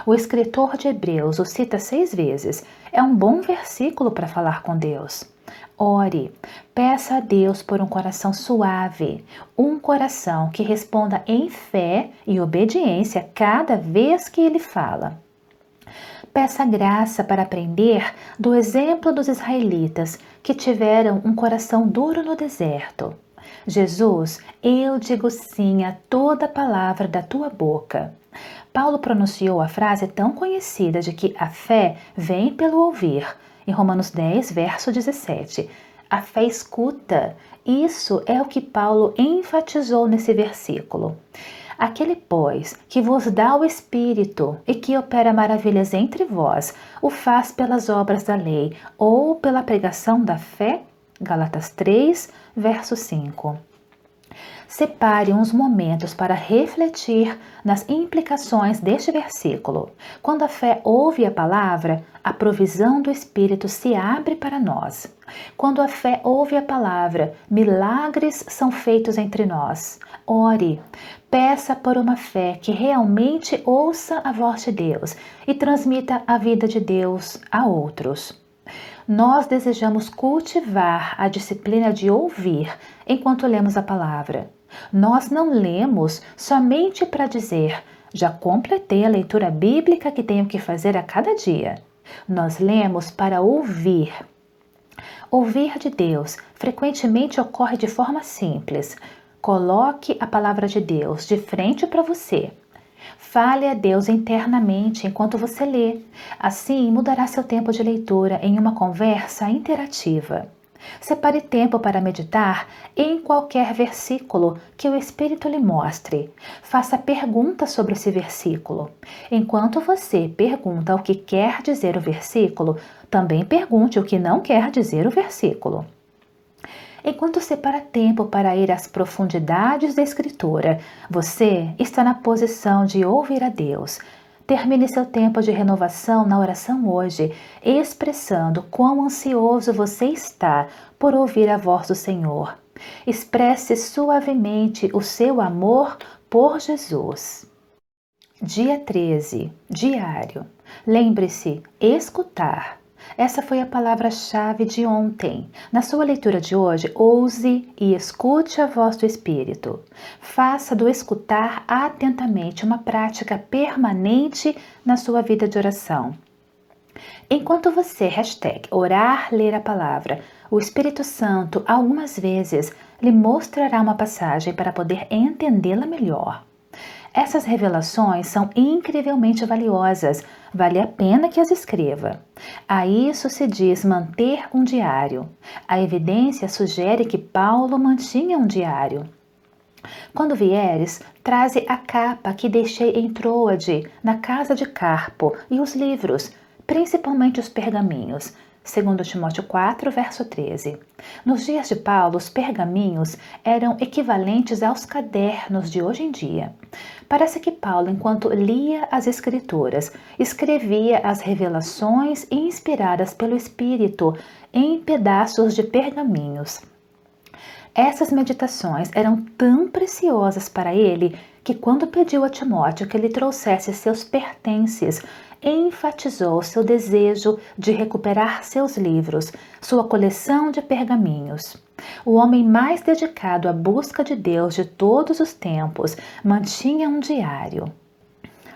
o escritor de Hebreus o cita 6 vezes. É um bom versículo para falar com Deus. Ore, peça a Deus por um coração suave, um coração que responda em fé e obediência cada vez que ele fala. Peça graça para aprender do exemplo dos israelitas que tiveram um coração duro no deserto. Jesus, eu digo sim a toda palavra da tua boca. Paulo pronunciou a frase tão conhecida de que a fé vem pelo ouvir, em Romanos 10, verso 17. A fé escuta. Isso é o que Paulo enfatizou nesse versículo. Aquele, pois, que vos dá o Espírito e que opera maravilhas entre vós, o faz pelas obras da lei ou pela pregação da fé? Gálatas 3, verso 5. Separe uns momentos para refletir nas implicações deste versículo. Quando a fé ouve a palavra, a provisão do Espírito se abre para nós. Quando a fé ouve a palavra, milagres são feitos entre nós. Ore, peça por uma fé que realmente ouça a voz de Deus e transmita a vida de Deus a outros. Nós desejamos cultivar a disciplina de ouvir enquanto lemos a palavra. Nós não lemos somente para dizer: já completei a leitura bíblica que tenho que fazer a cada dia. Nós lemos para ouvir. Ouvir de Deus frequentemente ocorre de forma simples. Coloque a palavra de Deus de frente para você. Fale a Deus internamente enquanto você lê. Assim, mudará seu tempo de leitura em uma conversa interativa. Separe tempo para meditar em qualquer versículo que o Espírito lhe mostre. Faça perguntas sobre esse versículo. Enquanto você pergunta o que quer dizer o versículo, também pergunte o que não quer dizer o versículo. Enquanto separa tempo para ir às profundidades da Escritura, você está na posição de ouvir a Deus. Termine seu tempo de renovação na oração hoje, expressando quão ansioso você está por ouvir a voz do Senhor. Expresse suavemente o seu amor por Jesus. Dia 13, diário. Lembre-se, escutar. Essa foi a palavra-chave de ontem. Na sua leitura de hoje, ouse e escute a voz do Espírito. Faça do escutar atentamente uma prática permanente na sua vida de oração. Enquanto você #orar ler a palavra, o Espírito Santo algumas vezes lhe mostrará uma passagem para poder entendê-la melhor. Essas revelações são incrivelmente valiosas, vale a pena que as escreva. A isso se diz manter um diário. A evidência sugere que Paulo mantinha um diário. Quando vieres, traze a capa que deixei em Troade, na casa de Carpo, e os livros, principalmente os pergaminhos. Segundo Timóteo 4, verso 13. Nos dias de Paulo, os pergaminhos eram equivalentes aos cadernos de hoje em dia. Parece que Paulo, enquanto lia as Escrituras, escrevia as revelações inspiradas pelo Espírito em pedaços de pergaminhos. Essas meditações eram tão preciosas para ele que, quando pediu a Timóteo que lhe trouxesse seus pertences, enfatizou seu desejo de recuperar seus livros, sua coleção de pergaminhos. O homem mais dedicado à busca de Deus de todos os tempos mantinha um diário.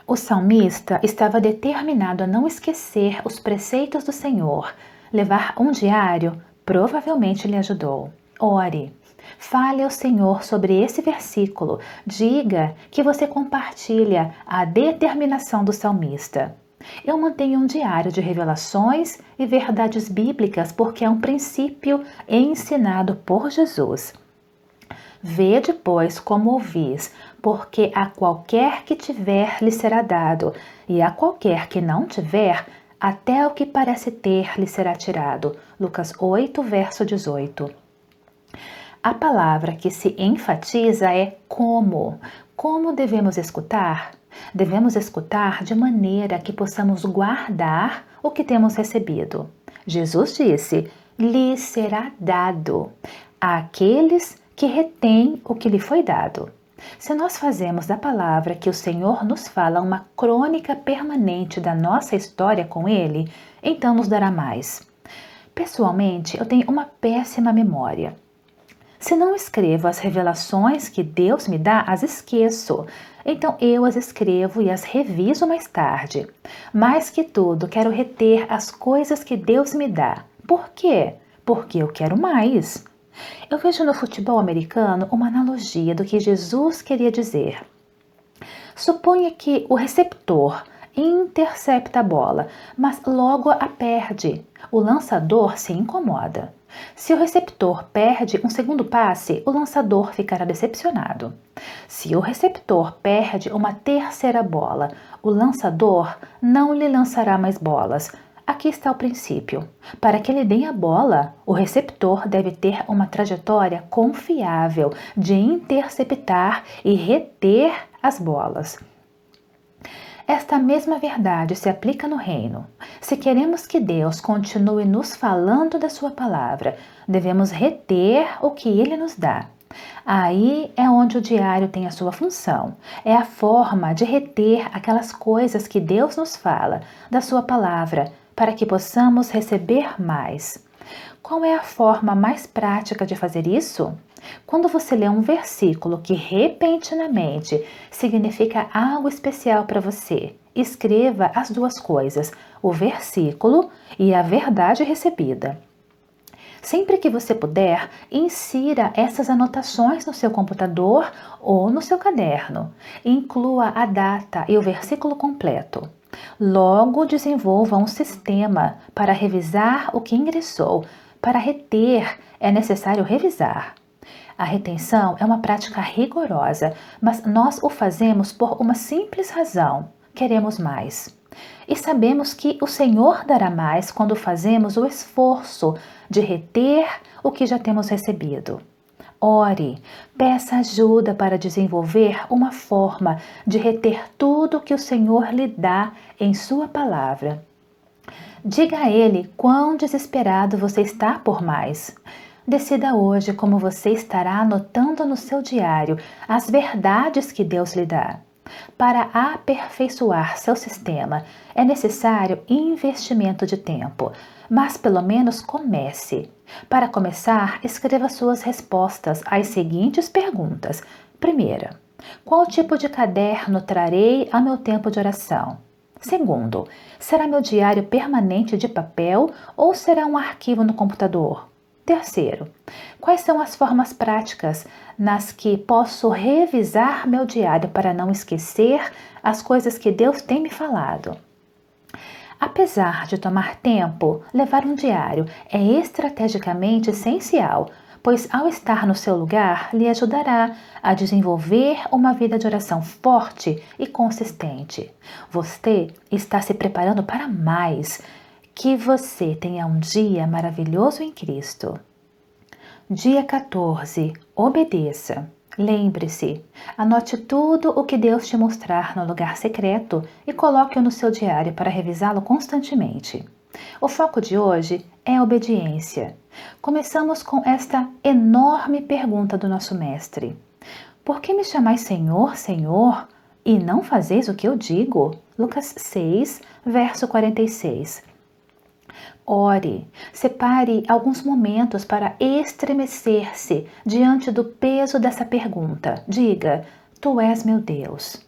O salmista estava determinado a não esquecer os preceitos do Senhor. Levar um diário provavelmente lhe ajudou. Ore. Fale ao Senhor sobre esse versículo. Diga que você compartilha a determinação do salmista. Eu mantenho um diário de revelações e verdades bíblicas porque é um princípio ensinado por Jesus. Vede, pois, como ouvis, porque a qualquer que tiver lhe será dado, e a qualquer que não tiver, até o que parece ter lhe será tirado. Lucas 8, verso 18. A palavra que se enfatiza é como. Como devemos escutar? Devemos escutar de maneira que possamos guardar o que temos recebido. Jesus disse: lhe será dado àqueles que retêm o que lhe foi dado. Se nós fazemos da palavra que o Senhor nos fala uma crônica permanente da nossa história com Ele, então nos dará mais. Pessoalmente, eu tenho uma péssima memória. Se não escrevo as revelações que Deus me dá, as esqueço. Então eu as escrevo e as reviso mais tarde. Mais que tudo, quero reter as coisas que Deus me dá. Por quê? Porque eu quero mais. Eu vejo no futebol americano uma analogia do que Jesus queria dizer. Suponha que o receptor intercepta a bola, mas logo a perde. O lançador se incomoda. Se o receptor perde um segundo passe, o lançador ficará decepcionado. Se o receptor perde uma terceira bola, o lançador não lhe lançará mais bolas. Aqui está o princípio. Para que lhe deem a bola, o receptor deve ter uma trajetória confiável de interceptar e reter as bolas. Esta mesma verdade se aplica no reino. Se queremos que Deus continue nos falando da sua palavra, devemos reter o que Ele nos dá. Aí é onde o diário tem a sua função. É a forma de reter aquelas coisas que Deus nos fala da sua palavra, para que possamos receber mais. Qual é a forma mais prática de fazer isso? Quando você lê um versículo que repentinamente significa algo especial para você, escreva as duas coisas, o versículo e a verdade recebida. Sempre que você puder, insira essas anotações no seu computador ou no seu caderno. Inclua a data e o versículo completo. Logo, desenvolva um sistema para revisar o que ingressou. Para reter, é necessário revisar. A retenção é uma prática rigorosa, mas nós o fazemos por uma simples razão: queremos mais. E sabemos que o Senhor dará mais quando fazemos o esforço de reter o que já temos recebido. Ore, peça ajuda para desenvolver uma forma de reter tudo que o Senhor lhe dá em sua palavra. Diga a Ele quão desesperado você está por mais. Decida hoje como você estará anotando no seu diário as verdades que Deus lhe dá. Para aperfeiçoar seu sistema, é necessário investimento de tempo, mas pelo menos comece. Para começar, escreva suas respostas às seguintes perguntas. Primeira, qual tipo de caderno trarei ao meu tempo de oração? Segundo, será meu diário permanente de papel ou será um arquivo no computador? Terceiro, quais são as formas práticas nas que posso revisar meu diário para não esquecer as coisas que Deus tem me falado? Apesar de tomar tempo, levar um diário é estrategicamente essencial, pois ao estar no seu lugar, lhe ajudará a desenvolver uma vida de oração forte e consistente. Você está se preparando para mais. Que você tenha um dia maravilhoso em Cristo. Dia 14. Obedeça. Lembre-se, anote tudo o que Deus te mostrar no lugar secreto e coloque-o no seu diário para revisá-lo constantemente. O foco de hoje é a obediência. Começamos com esta enorme pergunta do nosso mestre: Por que me chamais Senhor, Senhor, e não fazeis o que eu digo? Lucas 6, verso 46. Ore, separe alguns momentos para estremecer-se diante do peso dessa pergunta. Diga: Tu és meu Deus.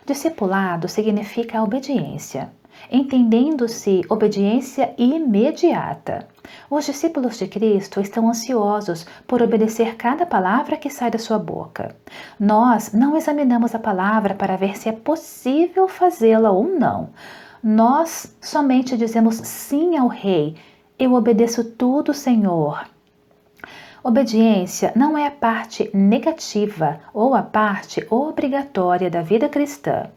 Discipulado significa obediência, entendendo-se obediência imediata. Os discípulos de Cristo estão ansiosos por obedecer cada palavra que sai da sua boca. Nós não examinamos a palavra para ver se é possível fazê-la ou não. Nós somente dizemos sim ao Rei. Eu obedeço tudo, Senhor. Obediência não é a parte negativa ou a parte obrigatória da vida cristã.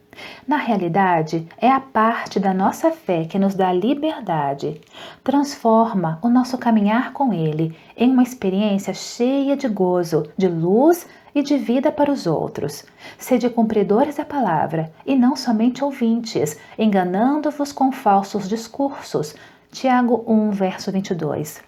Na realidade, é a parte da nossa fé que nos dá liberdade, transforma o nosso caminhar com Ele em uma experiência cheia de gozo, de luz e de vida para os outros. Sede cumpridores da palavra e não somente ouvintes, enganando-vos com falsos discursos. Tiago 1, verso 22.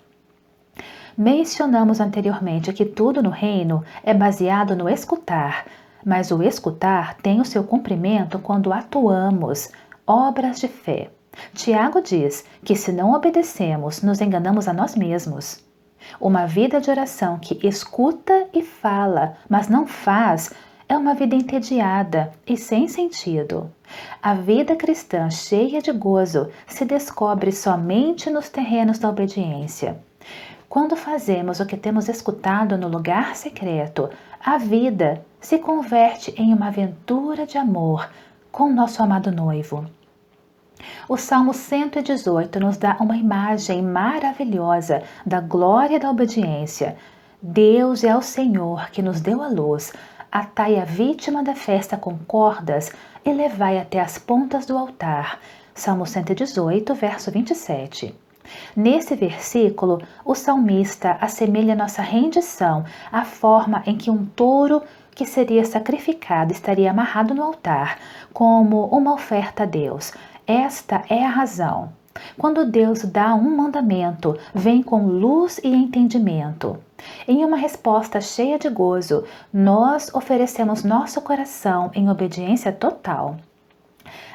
Mencionamos anteriormente que tudo no reino é baseado no escutar, mas o escutar tem o seu cumprimento quando atuamos, obras de fé. Tiago diz que se não obedecemos, nos enganamos a nós mesmos. Uma vida de oração que escuta e fala, mas não faz, é uma vida entediada e sem sentido. A vida cristã cheia de gozo se descobre somente nos terrenos da obediência. Quando fazemos o que temos escutado no lugar secreto, a vida se converte em uma aventura de amor com nosso amado noivo. O Salmo 118 nos dá uma imagem maravilhosa da glória da obediência. Deus é o Senhor que nos deu a luz. Atai a vítima da festa com cordas e levai até as pontas do altar. Salmo 118, verso 27. Nesse versículo, o salmista assemelha nossa rendição à forma em que um touro que seria sacrificado estaria amarrado no altar, como uma oferta a Deus. Esta é a razão. Quando Deus dá um mandamento, vem com luz e entendimento. Em uma resposta cheia de gozo, nós oferecemos nosso coração em obediência total,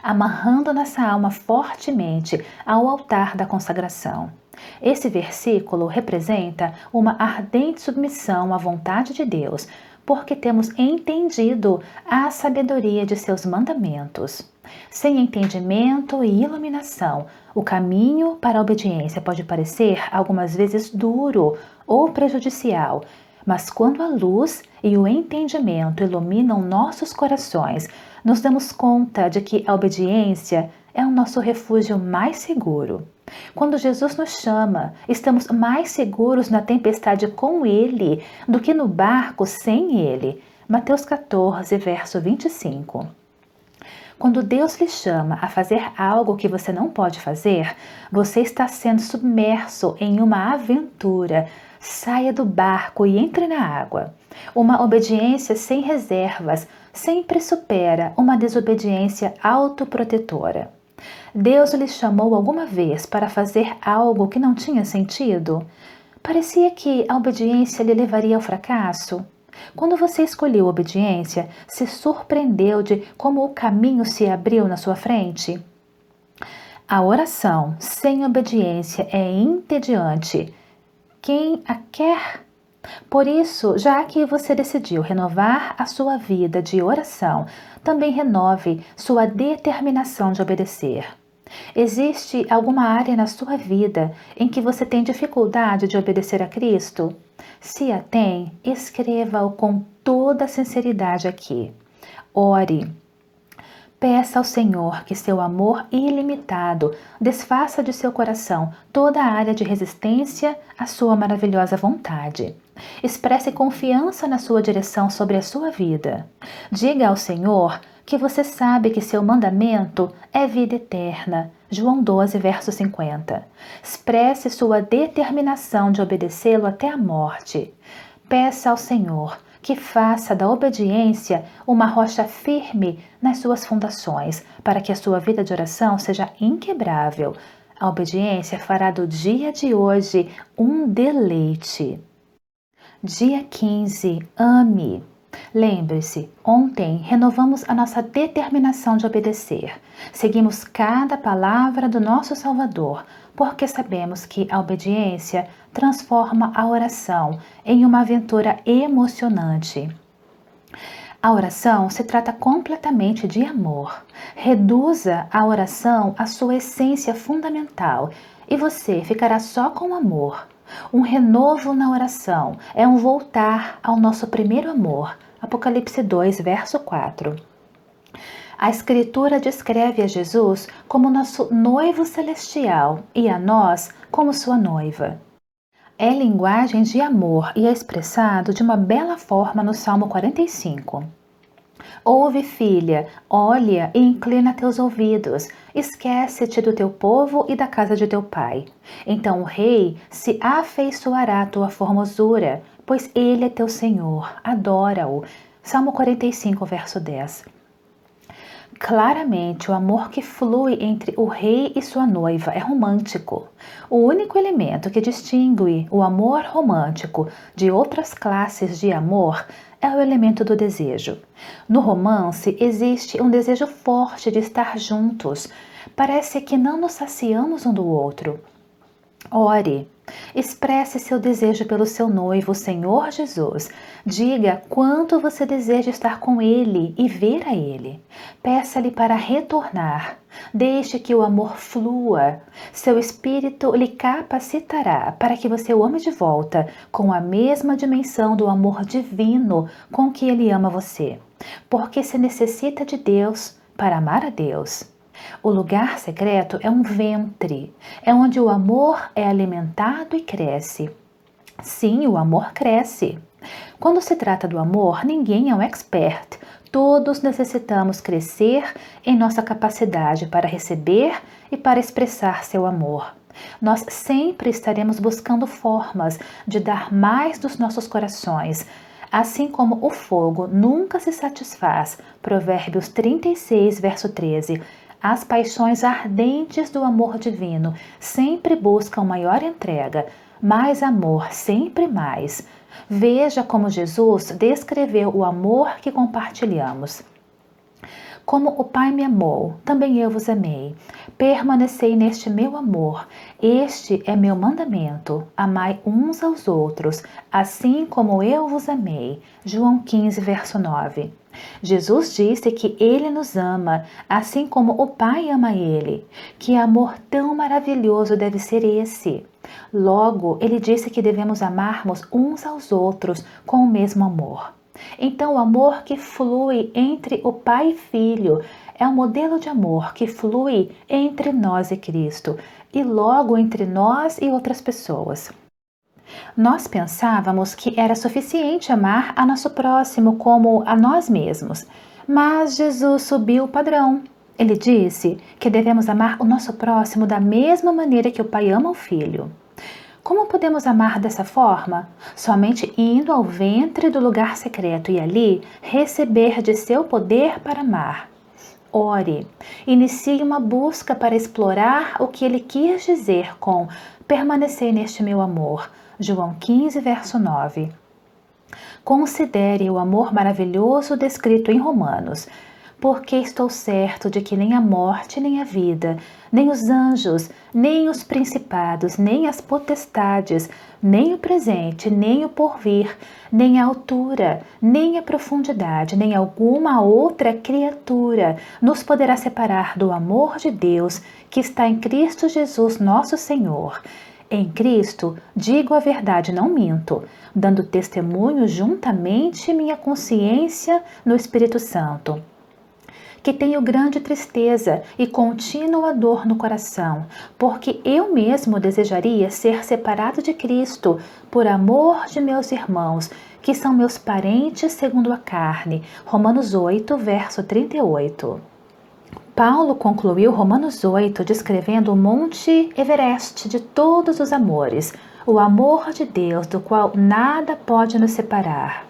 amarrando nossa alma fortemente ao altar da consagração. Esse versículo representa uma ardente submissão à vontade de Deus, porque temos entendido a sabedoria de seus mandamentos. Sem entendimento e iluminação, o caminho para a obediência pode parecer algumas vezes duro ou prejudicial, mas quando a luz e o entendimento iluminam nossos corações, nos damos conta de que a obediência é o nosso refúgio mais seguro. Quando Jesus nos chama, estamos mais seguros na tempestade com Ele do que no barco sem Ele. Mateus 14, verso 25. Quando Deus lhe chama a fazer algo que você não pode fazer, você está sendo submerso em uma aventura. Saia do barco e entre na água. Uma obediência sem reservas sempre supera uma desobediência autoprotetora. Deus lhe chamou alguma vez para fazer algo que não tinha sentido? Parecia que a obediência lhe levaria ao fracasso? Quando você escolheu a obediência, se surpreendeu de como o caminho se abriu na sua frente? A oração sem obediência é entediante. Quem a quer? Por isso, já que você decidiu renovar a sua vida de oração, também renove sua determinação de obedecer. Existe alguma área na sua vida em que você tem dificuldade de obedecer a Cristo? Se a tem, escreva-o com toda a sinceridade aqui. Ore. Peça ao Senhor que seu amor ilimitado desfaça de seu coração toda a área de resistência à sua maravilhosa vontade. Expresse confiança na sua direção sobre a sua vida. Diga ao Senhor que você sabe que seu mandamento é vida eterna. João 12, verso 50. Expresse sua determinação de obedecê-lo até a morte. Peça ao Senhor que faça da obediência uma rocha firme nas suas fundações, para que a sua vida de oração seja inquebrável. A obediência fará do dia de hoje um deleite. Dia 15. Ame. Lembre-se, ontem renovamos a nossa determinação de obedecer. Seguimos cada palavra do nosso Salvador, porque sabemos que a obediência transforma a oração em uma aventura emocionante. A oração se trata completamente de amor. Reduza a oração à sua essência fundamental e você ficará só com amor. Um renovo na oração é um voltar ao nosso primeiro amor. Apocalipse 2, verso 4. A Escritura descreve a Jesus como nosso noivo celestial e a nós como sua noiva. É linguagem de amor e é expressado de uma bela forma no Salmo 45. Ouve, filha, olha e inclina teus ouvidos, esquece-te do teu povo e da casa de teu pai. Então o rei se afeiçoará à tua formosura, pois ele é teu Senhor, adora-o. Salmo 45, verso 10. Claramente, o amor que flui entre o rei e sua noiva é romântico. O único elemento que distingue o amor romântico de outras classes de amor é o elemento do desejo. No romance, existe um desejo forte de estar juntos. Parece que não nos saciamos um do outro. Ore, expresse seu desejo pelo seu noivo, Senhor Jesus. Diga quanto você deseja estar com ele e ver a ele. Peça-lhe para retornar. Deixe que o amor flua. Seu espírito lhe capacitará para que você o ame de volta, com a mesma dimensão do amor divino com que ele ama você. Porque se necessita de Deus para amar a Deus. O lugar secreto é um ventre, é onde o amor é alimentado e cresce. Sim, o amor cresce. Quando se trata do amor, ninguém é um expert. Todos necessitamos crescer em nossa capacidade para receber e para expressar seu amor. Nós sempre estaremos buscando formas de dar mais dos nossos corações, assim como o fogo nunca se satisfaz. Provérbios 36, verso 13. As paixões ardentes do amor divino sempre buscam maior entrega, mais amor, sempre mais. Veja como Jesus descreveu o amor que compartilhamos. Como o Pai me amou, também eu vos amei. Permanecei neste meu amor. Este é meu mandamento. Amai uns aos outros, assim como eu vos amei. João 15, verso 9. Jesus disse que ele nos ama, assim como o Pai ama ele. Que amor tão maravilhoso deve ser esse? Logo, ele disse que devemos amarmos uns aos outros com o mesmo amor. Então, o amor que flui entre o Pai e Filho é um modelo de amor que flui entre nós e Cristo, e logo entre nós e outras pessoas. Nós pensávamos que era suficiente amar a nosso próximo como a nós mesmos, mas Jesus subiu o padrão. Ele disse que devemos amar o nosso próximo da mesma maneira que o Pai ama o Filho. Como podemos amar dessa forma? Somente indo ao ventre do lugar secreto e ali receber de seu poder para amar. Ore, inicie uma busca para explorar o que ele quis dizer com permanecer neste meu amor. João 15, verso 9. Considere o amor maravilhoso descrito em Romanos. Porque estou certo de que nem a morte, nem a vida, nem os anjos, nem os principados, nem as potestades, nem o presente, nem o porvir, nem a altura, nem a profundidade, nem alguma outra criatura nos poderá separar do amor de Deus que está em Cristo Jesus, nosso Senhor. Em Cristo, digo a verdade, não minto, dando testemunho juntamente minha consciência no Espírito Santo. Que tenho grande tristeza e contínua dor no coração, porque eu mesmo desejaria ser separado de Cristo por amor de meus irmãos, que são meus parentes segundo a carne. Romanos 8, verso 38. Paulo concluiu Romanos 8 descrevendo o Monte Everest de todos os amores, o amor de Deus do qual nada pode nos separar.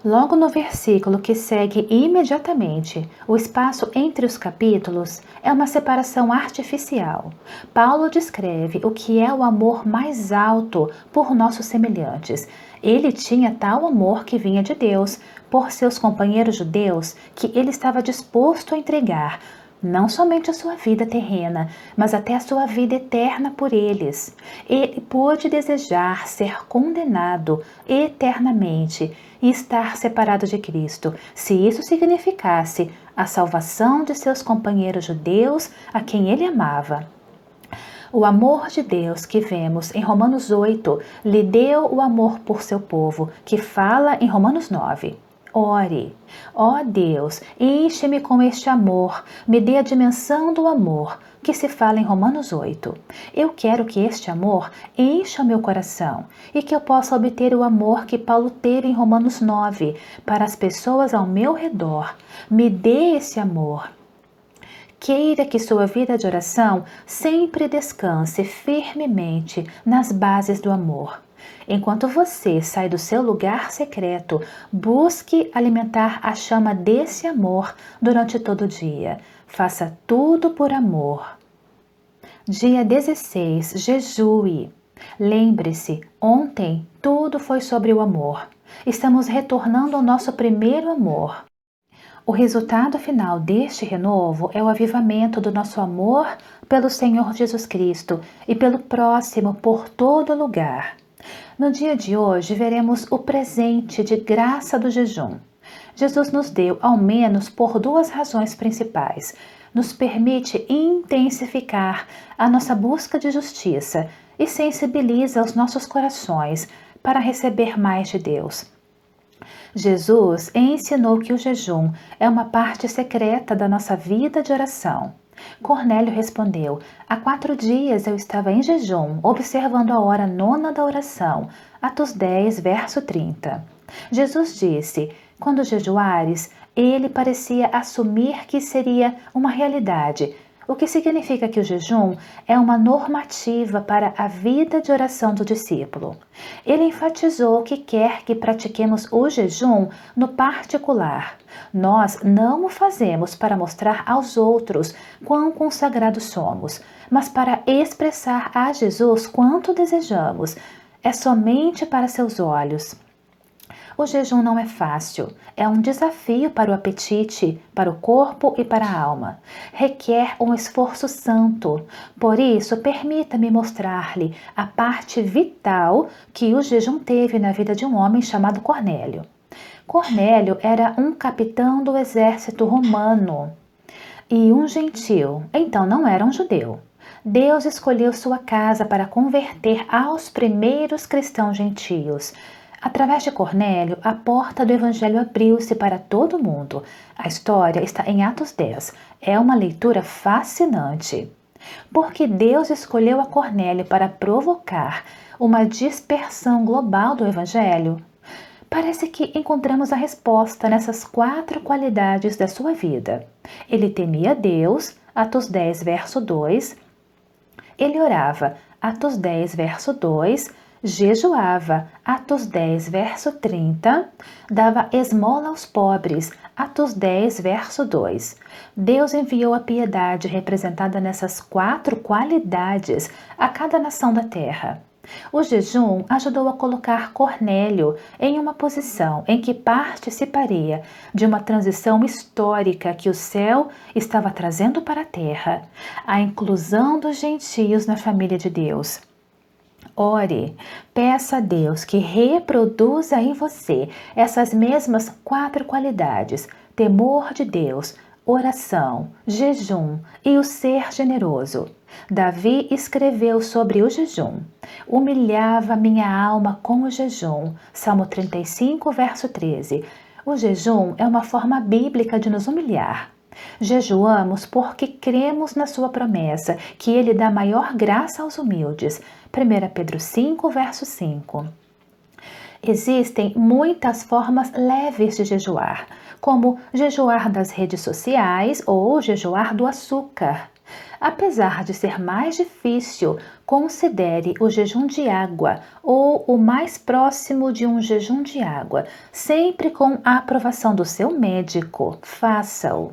Logo no versículo que segue imediatamente, o espaço entre os capítulos é uma separação artificial. Paulo descreve o que é o amor mais alto por nossos semelhantes. Ele tinha tal amor que vinha de Deus, por seus companheiros judeus, que ele estava disposto a entregar não somente a sua vida terrena, mas até a sua vida eterna por eles. Ele pôde desejar ser condenado eternamente e estar separado de Cristo, se isso significasse a salvação de seus companheiros judeus a quem ele amava. O amor de Deus que vemos em Romanos 8 lhe deu o amor por seu povo, que fala em Romanos 9. Ore, ó Deus, enche-me com este amor, me dê a dimensão do amor, que se fala em Romanos 8. Eu quero que este amor encha o meu coração e que eu possa obter o amor que Paulo teve em Romanos 9 para as pessoas ao meu redor. Me dê esse amor. Queira que sua vida de oração sempre descanse firmemente nas bases do amor. Enquanto você sai do seu lugar secreto, busque alimentar a chama desse amor durante todo o dia. Faça tudo por amor. Dia 16. Jejue. Lembre-se, ontem tudo foi sobre o amor. Estamos retornando ao nosso primeiro amor. O resultado final deste renovo é o avivamento do nosso amor pelo Senhor Jesus Cristo e pelo próximo por todo lugar. No dia de hoje, veremos o presente de graça do jejum. Jesus nos deu ao menos por duas razões principais. Nos permite intensificar a nossa busca de justiça e sensibiliza os nossos corações para receber mais de Deus. Jesus ensinou que o jejum é uma parte secreta da nossa vida de oração. Cornélio respondeu: há 4 dias eu estava em jejum, observando a hora nona da oração. Atos 10, verso 30. Jesus disse: quando jejuares, ele parecia assumir que seria uma realidade, o que significa que o jejum é uma normativa para a vida de oração do discípulo. Ele enfatizou que quer que pratiquemos o jejum no particular. Nós não o fazemos para mostrar aos outros quão consagrados somos, mas para expressar a Jesus quanto desejamos. É somente para seus olhos. O jejum não é fácil, é um desafio para o apetite, para o corpo e para a alma. Requer um esforço santo. Por isso, permita-me mostrar-lhe a parte vital que o jejum teve na vida de um homem chamado Cornélio. Cornélio era um capitão do exército romano e um gentil, então não era um judeu. Deus escolheu sua casa para converter aos primeiros cristãos gentios. Através de Cornélio, a porta do evangelho abriu-se para todo mundo. A história está em Atos 10. É uma leitura fascinante. Porque Deus escolheu a Cornélio para provocar uma dispersão global do evangelho? Parece que encontramos a resposta nessas 4 qualidades da sua vida. Ele temia Deus, Atos 10, verso 2. Ele orava, Atos 10, verso 2. Jejuava, Atos 10, verso 30, dava esmola aos pobres, Atos 10, verso 2. Deus enviou a piedade representada nessas 4 qualidades a cada nação da terra. O jejum ajudou a colocar Cornélio em uma posição em que participaria de uma transição histórica que o céu estava trazendo para a terra, a inclusão dos gentios na família de Deus. Ore, peça a Deus que reproduza em você essas mesmas 4 qualidades: temor de Deus, oração, jejum e o ser generoso. Davi escreveu sobre o jejum: humilhava minha alma com o jejum. Salmo 35, verso 13. O jejum é uma forma bíblica de nos humilhar. Jejuamos porque cremos na sua promessa, que ele dá maior graça aos humildes. 1 Pedro 5, verso 5. Existem muitas formas leves de jejuar. como jejuar das redes sociais ou jejuar do açúcar. Apesar de ser mais difícil, considere o jejum de água ou o mais próximo de um jejum de água, sempre com a aprovação do seu médico. Faça-o.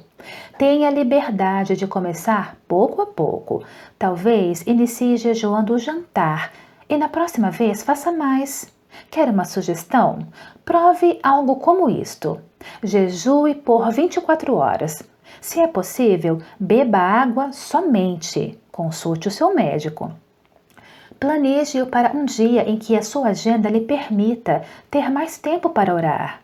Tenha liberdade de começar pouco a pouco. Talvez inicie jejuando o jantar e na próxima vez faça mais. Quer uma sugestão? Prove algo como isto: jejue por 24 horas. Se é possível, beba água somente. Consulte o seu médico. Planeje-o para um dia em que a sua agenda lhe permita ter mais tempo para orar.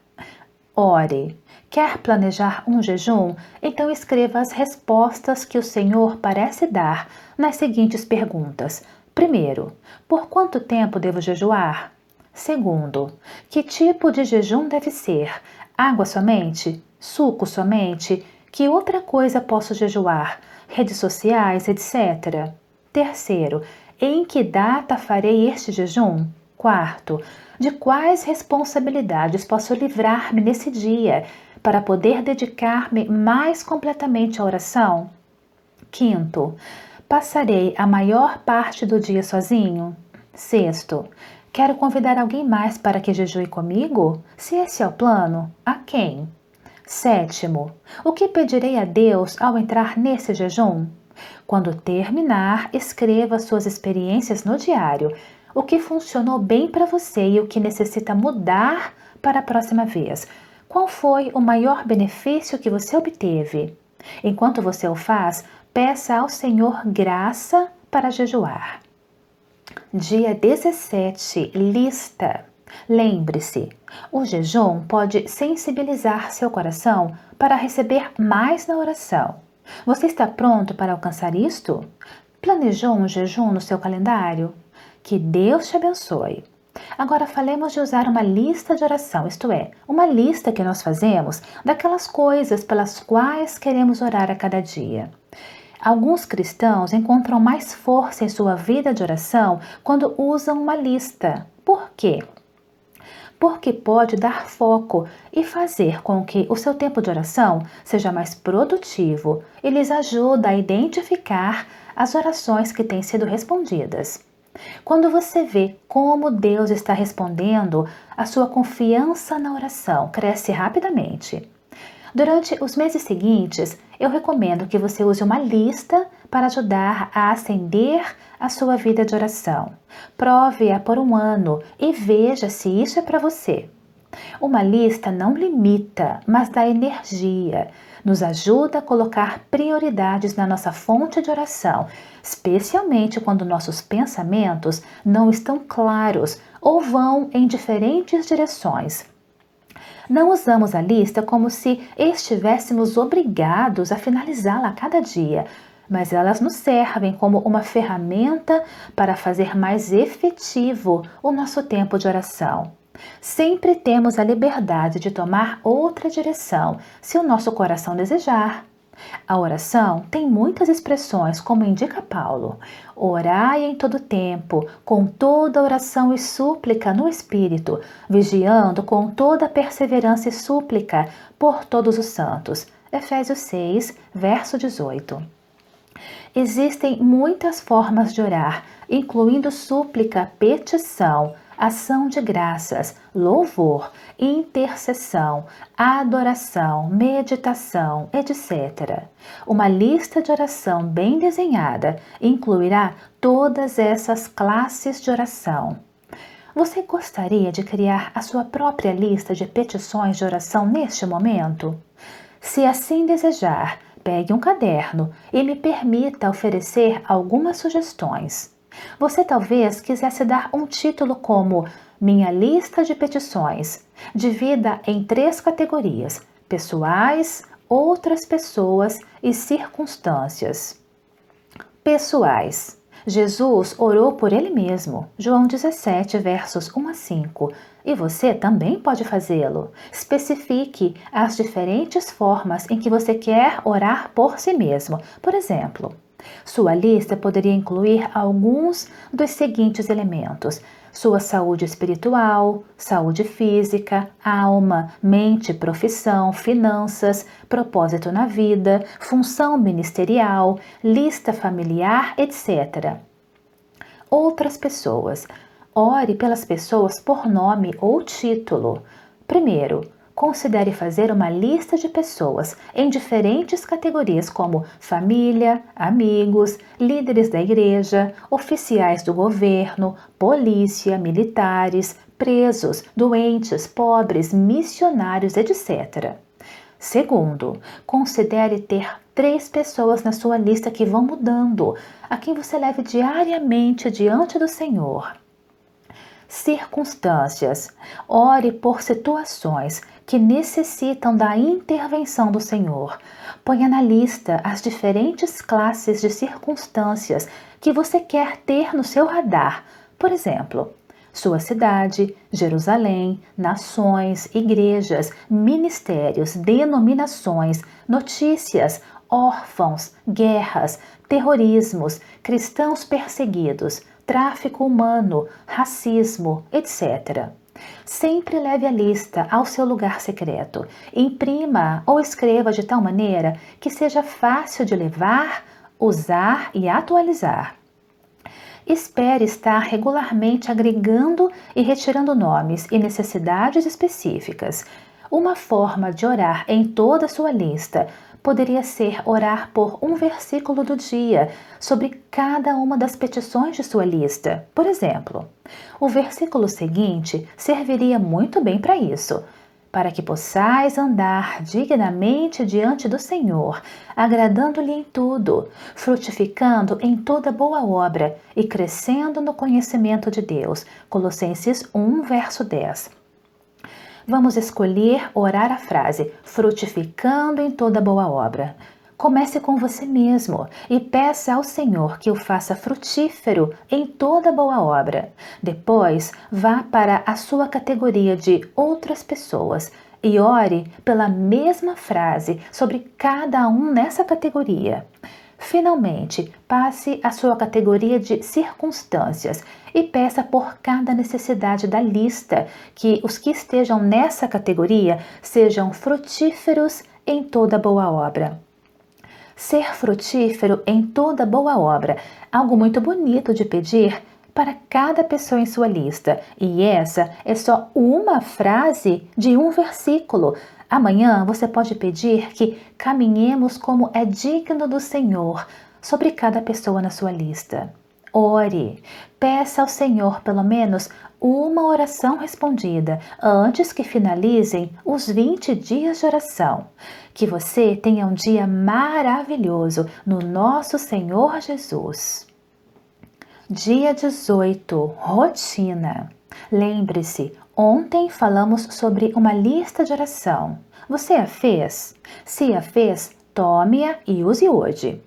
Ore. Quer planejar um jejum? Então escreva as respostas que o Senhor parece dar nas seguintes perguntas. Primeiro, por quanto tempo devo jejuar? Segundo, que tipo de jejum deve ser? Água somente? Suco somente? Que outra coisa posso jejuar? Redes sociais, etc. Terceiro, em que data farei este jejum? Quarto, de quais responsabilidades posso livrar-me nesse dia para poder dedicar-me mais completamente à oração? Quinto, passarei a maior parte do dia sozinho? Sexto, quero convidar alguém mais para que jejue comigo? Se esse é o plano, a quem? Sétimo, o que pedirei a Deus ao entrar nesse jejum? Quando terminar, escreva suas experiências no diário, o que funcionou bem para você e o que necessita mudar para a próxima vez. Qual foi o maior benefício que você obteve? Enquanto você o faz, peça ao Senhor graça para jejuar. Dia 17, lista. Lembre-se, o jejum pode sensibilizar seu coração para receber mais na oração. Você está pronto para alcançar isto? Planejou um jejum no seu calendário? Que Deus te abençoe. Agora falemos de usar uma lista de oração, isto é, uma lista que nós fazemos daquelas coisas pelas quais queremos orar a cada dia. Alguns cristãos encontram mais força em sua vida de oração quando usam uma lista. Por quê? Porque pode dar foco e fazer com que o seu tempo de oração seja mais produtivo e lhes ajuda a identificar as orações que têm sido respondidas. Quando você vê como Deus está respondendo, a sua confiança na oração cresce rapidamente. Durante os meses seguintes, eu recomendo que você use uma lista para ajudar a acender a sua vida de oração. Prove-a por um ano e veja se isso é para você. Uma lista não limita, mas dá energia. Nos ajuda a colocar prioridades na nossa fonte de oração, especialmente quando nossos pensamentos não estão claros ou vão em diferentes direções. Não usamos a lista como se estivéssemos obrigados a finalizá-la a cada dia, mas elas nos servem como uma ferramenta para fazer mais efetivo o nosso tempo de oração. Sempre temos a liberdade de tomar outra direção, se o nosso coração desejar. A oração tem muitas expressões, como indica Paulo. Orai em todo tempo, com toda oração e súplica no Espírito, vigiando com toda perseverança e súplica por todos os santos. Efésios 6, verso 18. Existem muitas formas de orar, incluindo súplica, petição, ação de graças, louvor, intercessão, adoração, meditação, etc. Uma lista de oração bem desenhada incluirá todas essas classes de oração. Você gostaria de criar a sua própria lista de petições de oração neste momento? Se assim desejar, pegue um caderno e me permita oferecer algumas sugestões. Você talvez quisesse dar um título como Minha Lista de Petições. Divida em 3 categorias: pessoais, outras pessoas e circunstâncias. Pessoais. Jesus orou por ele mesmo. João 17, versos 1 a 5. E você também pode fazê-lo. Especifique as diferentes formas em que você quer orar por si mesmo. Por exemplo, sua lista poderia incluir alguns dos seguintes elementos: sua saúde espiritual, saúde física, alma, mente, profissão, finanças, propósito na vida, função ministerial, lista familiar, etc. Outras pessoas. Ore pelas pessoas por nome ou título. Primeiro, considere fazer uma lista de pessoas em diferentes categorias como família, amigos, líderes da igreja, oficiais do governo, polícia, militares, presos, doentes, pobres, missionários, etc. Segundo, considere ter 3 pessoas na sua lista que vão mudando, a quem você leve diariamente diante do Senhor. Circunstâncias. Ore por situações que necessitam da intervenção do Senhor. Ponha na lista as diferentes classes de circunstâncias que você quer ter no seu radar. Por exemplo, sua cidade, Jerusalém, nações, igrejas, ministérios, denominações, notícias, órfãos, guerras, terrorismos, cristãos perseguidos, tráfico humano, racismo, etc. Sempre leve a lista ao seu lugar secreto. Imprima ou escreva de tal maneira que seja fácil de levar, usar e atualizar. Espere estar regularmente agregando e retirando nomes e necessidades específicas. Uma forma de orar em toda a sua lista poderia ser orar por um versículo do dia sobre cada uma das petições de sua lista. Por exemplo, o versículo seguinte serviria muito bem para isso. Para que possais andar dignamente diante do Senhor, agradando-lhe em tudo, frutificando em toda boa obra e crescendo no conhecimento de Deus. Colossenses 1, verso 10. Vamos escolher orar a frase, frutificando em toda boa obra. Comece com você mesmo e peça ao Senhor que o faça frutífero em toda boa obra. Depois, vá para a sua categoria de outras pessoas e ore pela mesma frase sobre cada um nessa categoria. Finalmente, passe à sua categoria de circunstâncias e peça por cada necessidade da lista que os que estejam nessa categoria sejam frutíferos em toda boa obra. Ser frutífero em toda boa obra, algo muito bonito de pedir para cada pessoa em sua lista. E essa é só uma frase de um versículo. Amanhã você pode pedir que caminhemos como é digno do Senhor sobre cada pessoa na sua lista. Ore, peça ao Senhor pelo menos uma oração respondida antes que finalizem os 20 dias de oração. Que você tenha um dia maravilhoso no nosso Senhor Jesus. Dia 18. Rotina. Lembre-se, ontem falamos sobre uma lista de oração. Você a fez? Se a fez, tome-a e use hoje.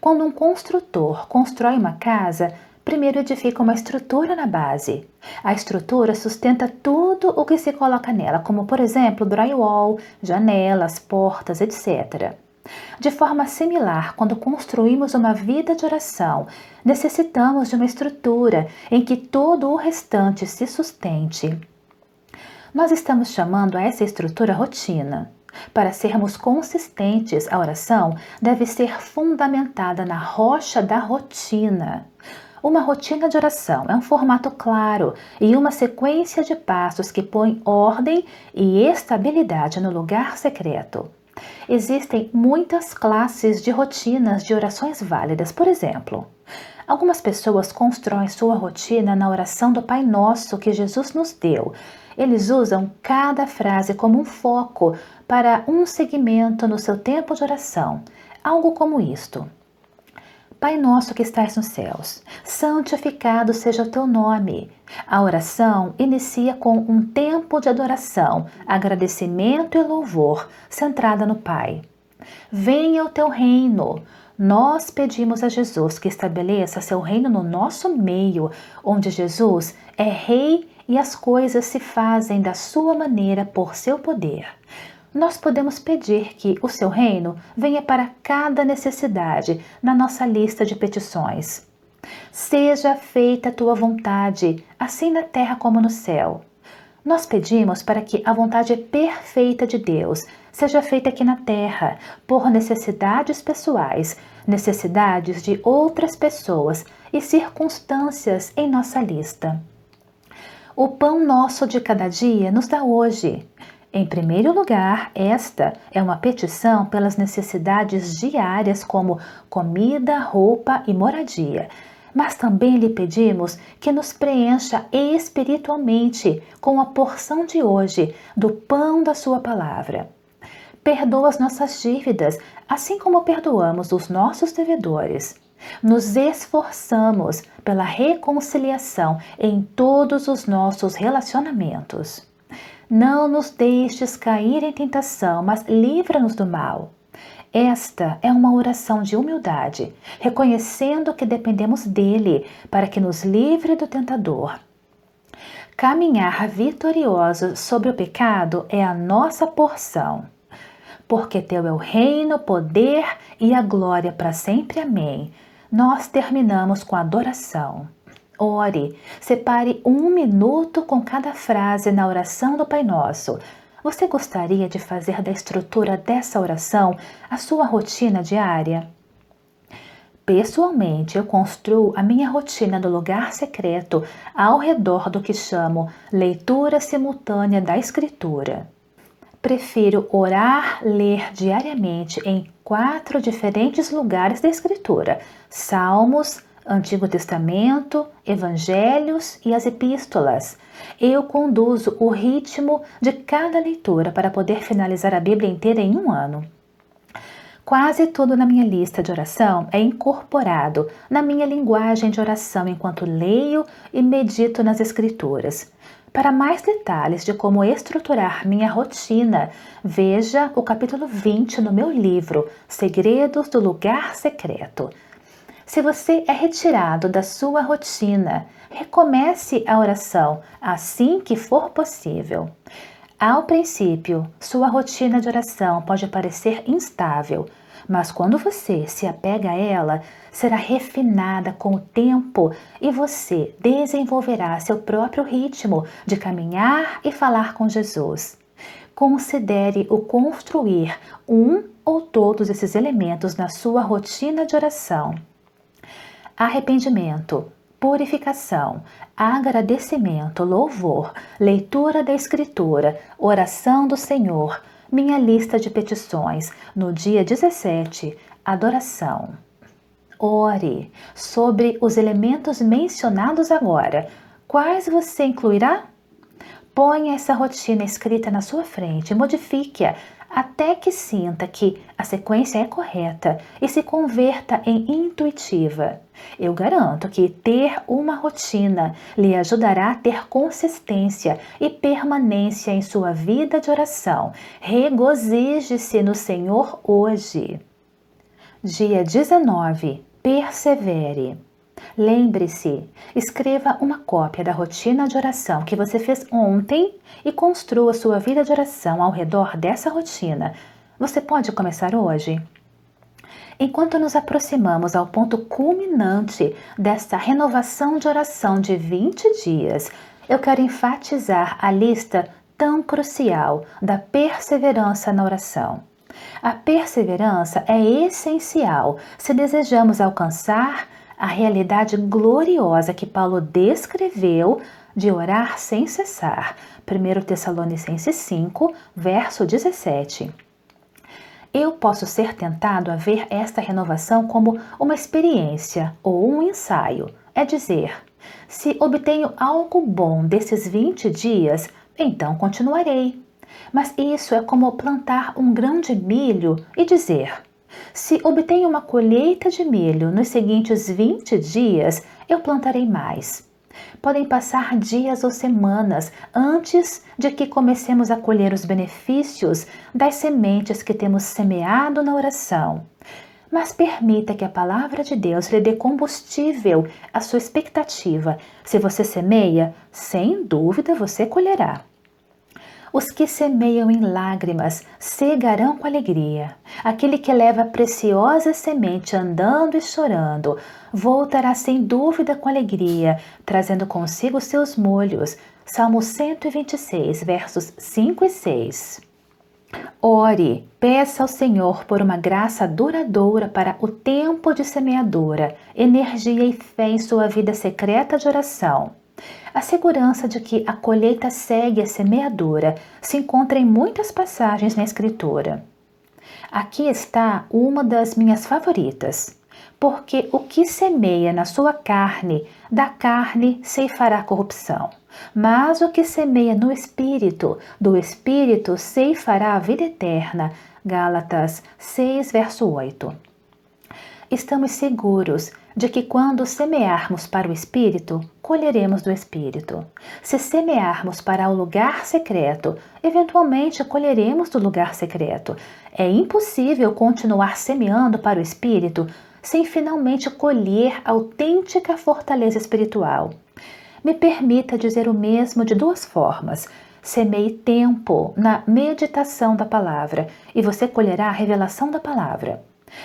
Quando um construtor constrói uma casa, primeiro edifica uma estrutura na base. A estrutura sustenta tudo o que se coloca nela, como por exemplo drywall, janelas, portas, etc. De forma similar, quando construímos uma vida de oração, necessitamos de uma estrutura em que todo o restante se sustente. Nós estamos chamando a essa estrutura rotina. Para sermos consistentes, a oração deve ser fundamentada na rocha da rotina. Uma rotina de oração é um formato claro e uma sequência de passos que põe ordem e estabilidade no lugar secreto. Existem muitas classes de rotinas de orações válidas. Por exemplo, algumas pessoas constroem sua rotina na oração do Pai Nosso que Jesus nos deu. Eles usam cada frase como um foco para um segmento no seu tempo de oração. Algo como isto. Pai nosso que estais nos céus, santificado seja o teu nome. A oração inicia com um tempo de adoração, agradecimento e louvor, centrada no Pai. Venha o teu reino. Nós pedimos a Jesus que estabeleça seu reino no nosso meio, onde Jesus é rei e as coisas se fazem da sua maneira por seu poder. Nós podemos pedir que o seu reino venha para cada necessidade na nossa lista de petições. Seja feita a tua vontade, assim na terra como no céu. Nós pedimos para que a vontade perfeita de Deus seja feita aqui na terra, por necessidades pessoais, necessidades de outras pessoas e circunstâncias em nossa lista. O pão nosso de cada dia nos dá hoje. Em primeiro lugar, esta é uma petição pelas necessidades diárias como comida, roupa e moradia. Mas também lhe pedimos que nos preencha espiritualmente com a porção de hoje do pão da sua palavra. Perdoa as nossas dívidas, assim como perdoamos os nossos devedores. Nos esforçamos pela reconciliação em todos os nossos relacionamentos. Não nos deixes cair em tentação, mas livra-nos do mal. Esta é uma oração de humildade, reconhecendo que dependemos dele para que nos livre do tentador. Caminhar vitorioso sobre o pecado é a nossa porção. Porque teu é o reino, o poder e a glória para sempre. Amém. Nós terminamos com a adoração. Ore, separe 1 minuto com cada frase na oração do Pai Nosso. Você gostaria de fazer da estrutura dessa oração a sua rotina diária? Pessoalmente, eu construo a minha rotina do lugar secreto ao redor do que chamo leitura simultânea da Escritura. Prefiro ler diariamente em 4 diferentes lugares da Escritura: Salmos, Antigo Testamento, Evangelhos e as Epístolas. Eu conduzo o ritmo de cada leitura para poder finalizar a Bíblia inteira em 1 ano. Quase tudo na minha lista de oração é incorporado na minha linguagem de oração enquanto leio e medito nas Escrituras. Para mais detalhes de como estruturar minha rotina, veja o capítulo 20 no meu livro Segredos do Lugar Secreto. Se você é retirado da sua rotina, recomece a oração assim que for possível. Ao princípio, sua rotina de oração pode parecer instável, mas quando você se apega a ela, será refinada com o tempo e você desenvolverá seu próprio ritmo de caminhar e falar com Jesus. Considere o construir um ou todos esses elementos na sua rotina de oração. Arrependimento, purificação, agradecimento, louvor, leitura da Escritura, oração do Senhor, minha lista de petições. No dia 17, adoração. Ore sobre os elementos mencionados agora. Quais você incluirá? Ponha essa rotina escrita na sua frente e modifique-a até que sinta que a sequência é correta e se converta em intuitiva. Eu garanto que ter uma rotina lhe ajudará a ter consistência e permanência em sua vida de oração. Regozije-se no Senhor hoje. Dia 19. Persevere. Lembre-se, escreva uma cópia da rotina de oração que você fez ontem e construa sua vida de oração ao redor dessa rotina. Você pode começar hoje? Enquanto nos aproximamos ao ponto culminante desta renovação de oração de 20 dias, eu quero enfatizar a lista tão crucial da perseverança na oração. A perseverança é essencial se desejamos alcançar a realidade gloriosa que Paulo descreveu de orar sem cessar. 1 Tessalonicenses 5, verso 17. Eu posso ser tentado a ver esta renovação como uma experiência ou um ensaio. É dizer, se obtenho algo bom desses 20 dias, então continuarei. Mas isso é como plantar um grão de milho e dizer, se obtenho uma colheita de milho nos seguintes 20 dias, eu plantarei mais. Podem passar dias ou semanas antes de que comecemos a colher os benefícios das sementes que temos semeado na oração. Mas permita que a palavra de Deus lhe dê combustível à sua expectativa. Se você semeia, sem dúvida você colherá. Os que semeiam em lágrimas cegarão com alegria. Aquele que leva a preciosa semente andando e chorando, voltará sem dúvida com alegria, trazendo consigo seus molhos. Salmo 126, versos 5 e 6. Ore, peça ao Senhor por uma graça duradoura para o tempo de semeadura, energia e fé em sua vida secreta de oração. A segurança de que a colheita segue a semeadura se encontra em muitas passagens na Escritura. Aqui está uma das minhas favoritas. Porque o que semeia na sua carne, da carne ceifará corrupção. Mas o que semeia no Espírito, do Espírito ceifará a vida eterna. Gálatas 6, verso 8. Estamos seguros de que quando semearmos para o Espírito, colheremos do Espírito. Se semearmos para o lugar secreto, eventualmente colheremos do lugar secreto. É impossível continuar semeando para o Espírito sem finalmente colher autêntica fortaleza espiritual. Me permita dizer o mesmo de duas formas. Semeie tempo na meditação da palavra e você colherá a revelação da palavra.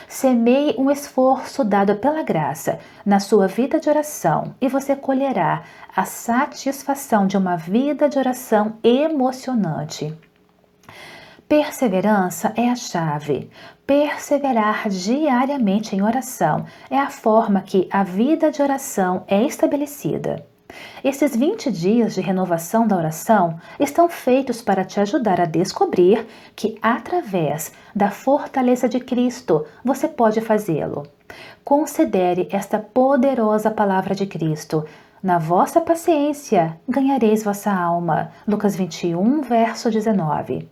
Semeie um esforço dado pela graça na sua vida de oração e você colherá a satisfação de uma vida de oração emocionante. Perseverança é a chave. Perseverar diariamente em oração é a forma que a vida de oração é estabelecida. Esses 20 dias de renovação da oração estão feitos para te ajudar a descobrir que, através da fortaleza de Cristo, você pode fazê-lo. Considere esta poderosa palavra de Cristo. Na vossa paciência ganhareis vossa alma. Lucas 21, verso 19.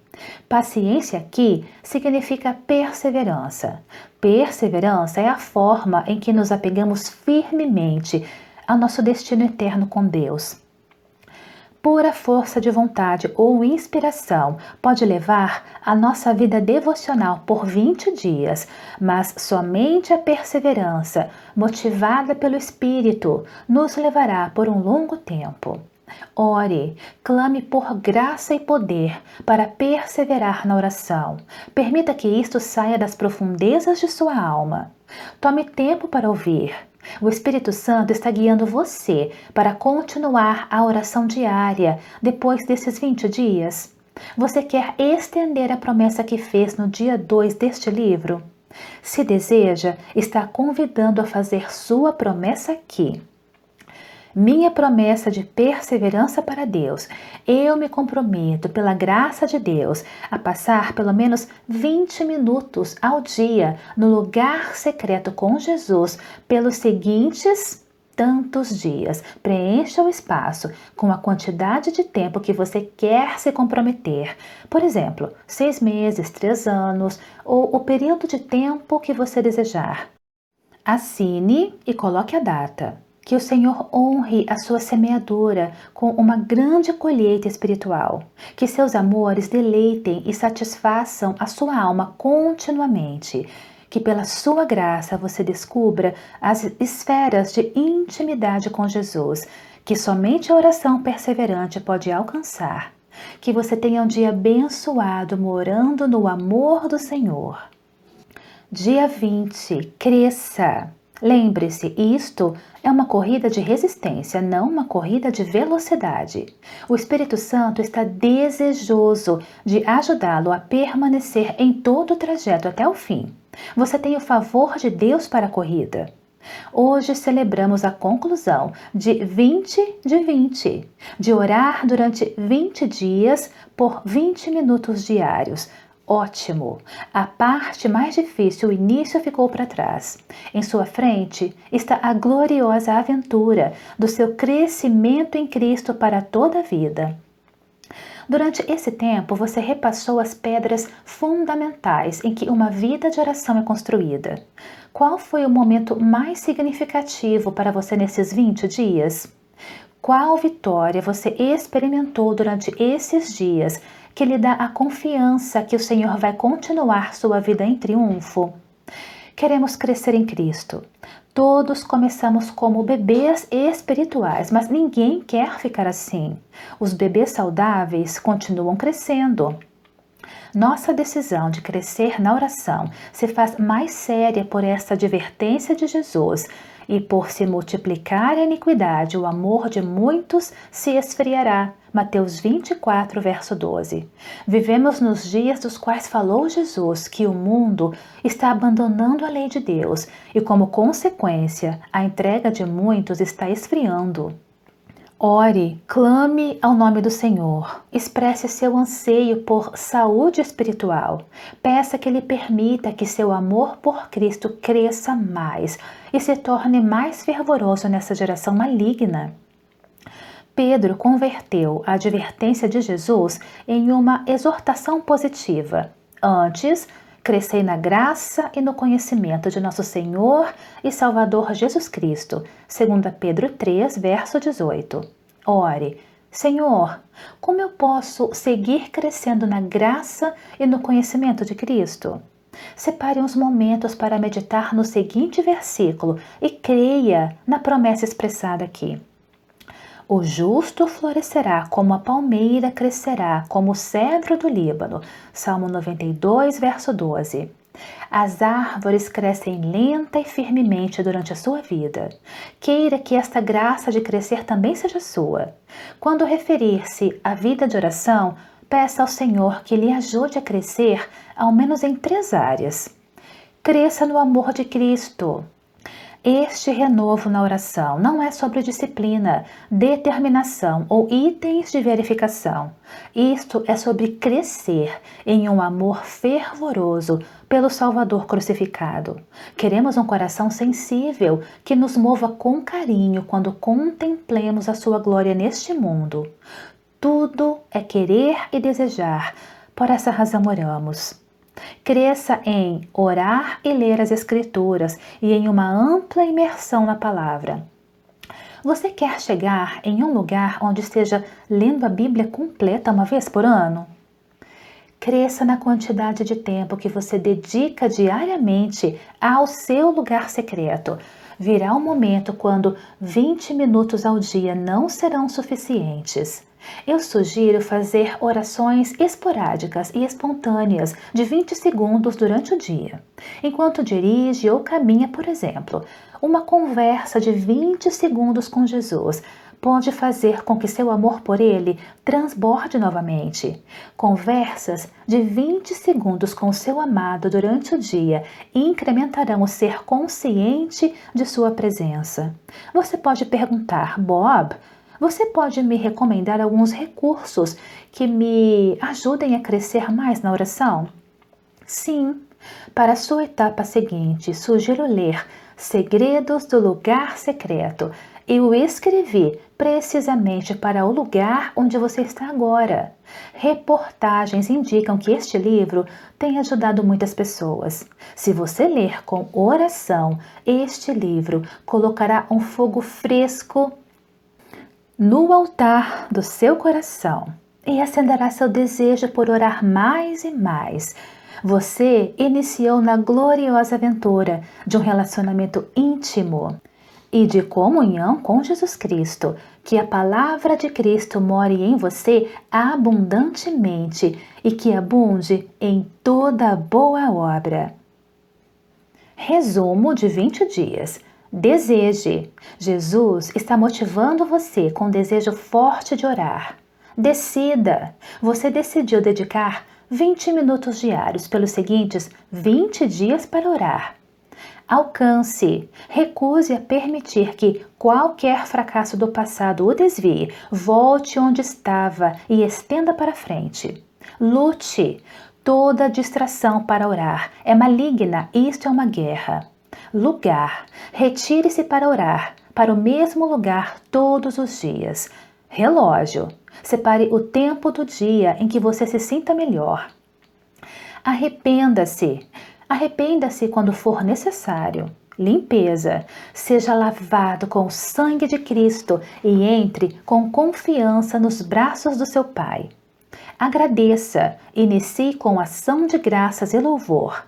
Paciência aqui significa perseverança. Perseverança é a forma em que nos apegamos firmemente ao nosso destino eterno com Deus. Pura força de vontade ou inspiração pode levar a nossa vida devocional por 20 dias, mas somente a perseverança, motivada pelo Espírito, nos levará por um longo tempo. Ore, clame por graça e poder para perseverar na oração. Permita que isto saia das profundezas de sua alma. Tome tempo para ouvir. O Espírito Santo está guiando você para continuar a oração diária depois desses 20 dias. Você quer estender a promessa que fez no dia 2 deste livro? Se deseja, está convidando a fazer sua promessa aqui. Minha promessa de perseverança para Deus. Eu me comprometo, pela graça de Deus, a passar pelo menos 20 minutos ao dia no lugar secreto com Jesus pelos seguintes tantos dias. Preencha o espaço com a quantidade de tempo que você quer se comprometer. Por exemplo, 6 meses, 3 anos ou o período de tempo que você desejar. Assine e coloque a data. Que o Senhor honre a sua semeadura com uma grande colheita espiritual. Que seus amores deleitem e satisfaçam a sua alma continuamente. Que pela sua graça você descubra as esferas de intimidade com Jesus, que somente a oração perseverante pode alcançar. Que você tenha um dia abençoado morando no amor do Senhor. Dia 20. Cresça. Lembre-se, isto é uma corrida de resistência, não uma corrida de velocidade. O Espírito Santo está desejoso de ajudá-lo a permanecer em todo o trajeto até o fim. Você tem o favor de Deus para a corrida. Hoje celebramos a conclusão de 20 de 20, de orar durante 20 dias por 20 minutos diários. Ótimo! A parte mais difícil, o início, ficou para trás. Em sua frente está a gloriosa aventura do seu crescimento em Cristo para toda a vida. Durante esse tempo, você repassou as pedras fundamentais em que uma vida de oração é construída. Qual foi o momento mais significativo para você nesses 20 dias? Qual vitória você experimentou durante esses dias que lhe dá a confiança que o Senhor vai continuar sua vida em triunfo? Queremos crescer em Cristo. Todos começamos como bebês espirituais, mas ninguém quer ficar assim. Os bebês saudáveis continuam crescendo. Nossa decisão de crescer na oração se faz mais séria por esta advertência de Jesus e por se multiplicar a iniquidade, o amor de muitos se esfriará. Mateus 24, verso 12. Vivemos nos dias dos quais falou Jesus que o mundo está abandonando a lei de Deus e, como consequência, a entrega de muitos está esfriando. Ore, clame ao nome do Senhor, expresse seu anseio por saúde espiritual. Peça que Ele permita que seu amor por Cristo cresça mais e se torne mais fervoroso nessa geração maligna. Pedro converteu a advertência de Jesus em uma exortação positiva. Antes, crescei na graça e no conhecimento de nosso Senhor e Salvador Jesus Cristo. 2 Pedro 3, verso 18. Ore, Senhor, como eu posso seguir crescendo na graça e no conhecimento de Cristo? Separe uns momentos para meditar no seguinte versículo e creia na promessa expressada aqui. O justo florescerá como a palmeira, crescerá como o cedro do Líbano. Salmo 92, verso 12. As árvores crescem lenta e firmemente durante a sua vida. Queira que esta graça de crescer também seja sua. Quando referir-se à vida de oração, peça ao Senhor que lhe ajude a crescer, ao menos em 3 áreas. Cresça no amor de Cristo. Este renovo na oração não é sobre disciplina, determinação ou itens de verificação. Isto é sobre crescer em um amor fervoroso pelo Salvador crucificado. Queremos um coração sensível que nos mova com carinho quando contemplemos a sua glória neste mundo. Tudo é querer e desejar. Por essa razão oramos. Cresça em orar e ler as Escrituras e em uma ampla imersão na palavra. Você quer chegar em um lugar onde esteja lendo a Bíblia completa uma vez por ano? Cresça na quantidade de tempo que você dedica diariamente ao seu lugar secreto. Virá um momento quando 20 minutos ao dia não serão suficientes. Eu sugiro fazer orações esporádicas e espontâneas de 20 segundos durante o dia. Enquanto dirige ou caminha, por exemplo, uma conversa de 20 segundos com Jesus pode fazer com que seu amor por Ele transborde novamente. Conversas de 20 segundos com seu amado durante o dia incrementarão o ser consciente de sua presença. Você pode perguntar, Bob, você pode me recomendar alguns recursos que me ajudem a crescer mais na oração? Sim. Para a sua etapa seguinte, sugiro ler Segredos do Lugar Secreto. Eu escrevi precisamente para o lugar onde você está agora. Reportagens indicam que este livro tem ajudado muitas pessoas. Se você ler com oração, este livro colocará um fogo fresco no altar do seu coração e acenderá seu desejo por orar mais e mais. Você iniciou na gloriosa aventura de um relacionamento íntimo e de comunhão com Jesus Cristo. Que a palavra de Cristo more em você abundantemente e que abunde em toda boa obra. Resumo de 20 dias. Deseje. Jesus está motivando você com um desejo forte de orar. Decida. Você decidiu dedicar 20 minutos diários pelos seguintes 20 dias para orar. Alcance. Recuse a permitir que qualquer fracasso do passado o desvie. Volte onde estava e estenda para frente. Lute. Toda distração para orar é maligna. Isto é uma guerra. Lugar. Retire-se para orar, para o mesmo lugar todos os dias. Relógio. Separe o tempo do dia em que você se sinta melhor. Arrependa-se. Arrependa-se quando for necessário. Limpeza. Seja lavado com o sangue de Cristo e entre com confiança nos braços do seu Pai. Agradeça. Inicie com ação de graças e louvor.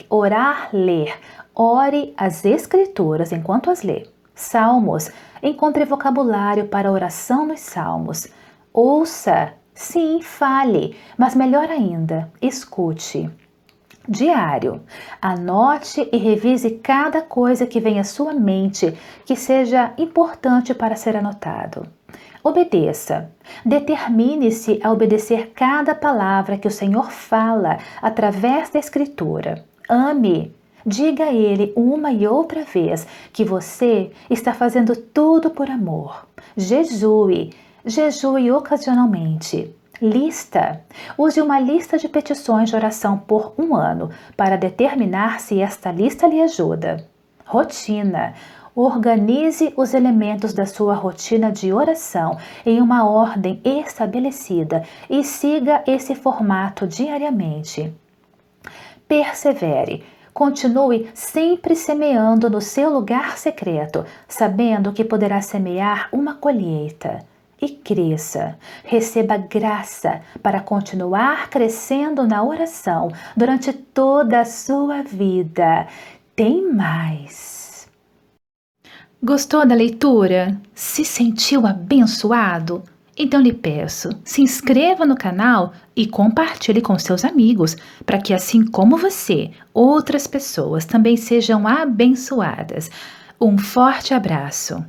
Orar, ler. Ore as escrituras enquanto as lê. Salmos. Encontre vocabulário para oração nos salmos. Ouça. Sim, fale. Mas melhor ainda, escute. Diário. Anote e revise cada coisa que vem à sua mente que seja importante para ser anotado. Obedeça. Determine-se a obedecer cada palavra que o Senhor fala através da Escritura. Ame. Diga a Ele uma e outra vez que você está fazendo tudo por amor. Jejue. Jejue ocasionalmente. Lista. Use uma lista de petições de oração por um ano para determinar se esta lista lhe ajuda. Rotina. Organize os elementos da sua rotina de oração em uma ordem estabelecida e siga esse formato diariamente. Persevere. Continue sempre semeando no seu lugar secreto, sabendo que poderá semear uma colheita. E cresça. Receba graça para continuar crescendo na oração durante toda a sua vida. Tem mais. Gostou da leitura? Se sentiu abençoado? Então lhe peço, se inscreva no canal e compartilhe com seus amigos, para que assim como você, outras pessoas também sejam abençoadas. Um forte abraço.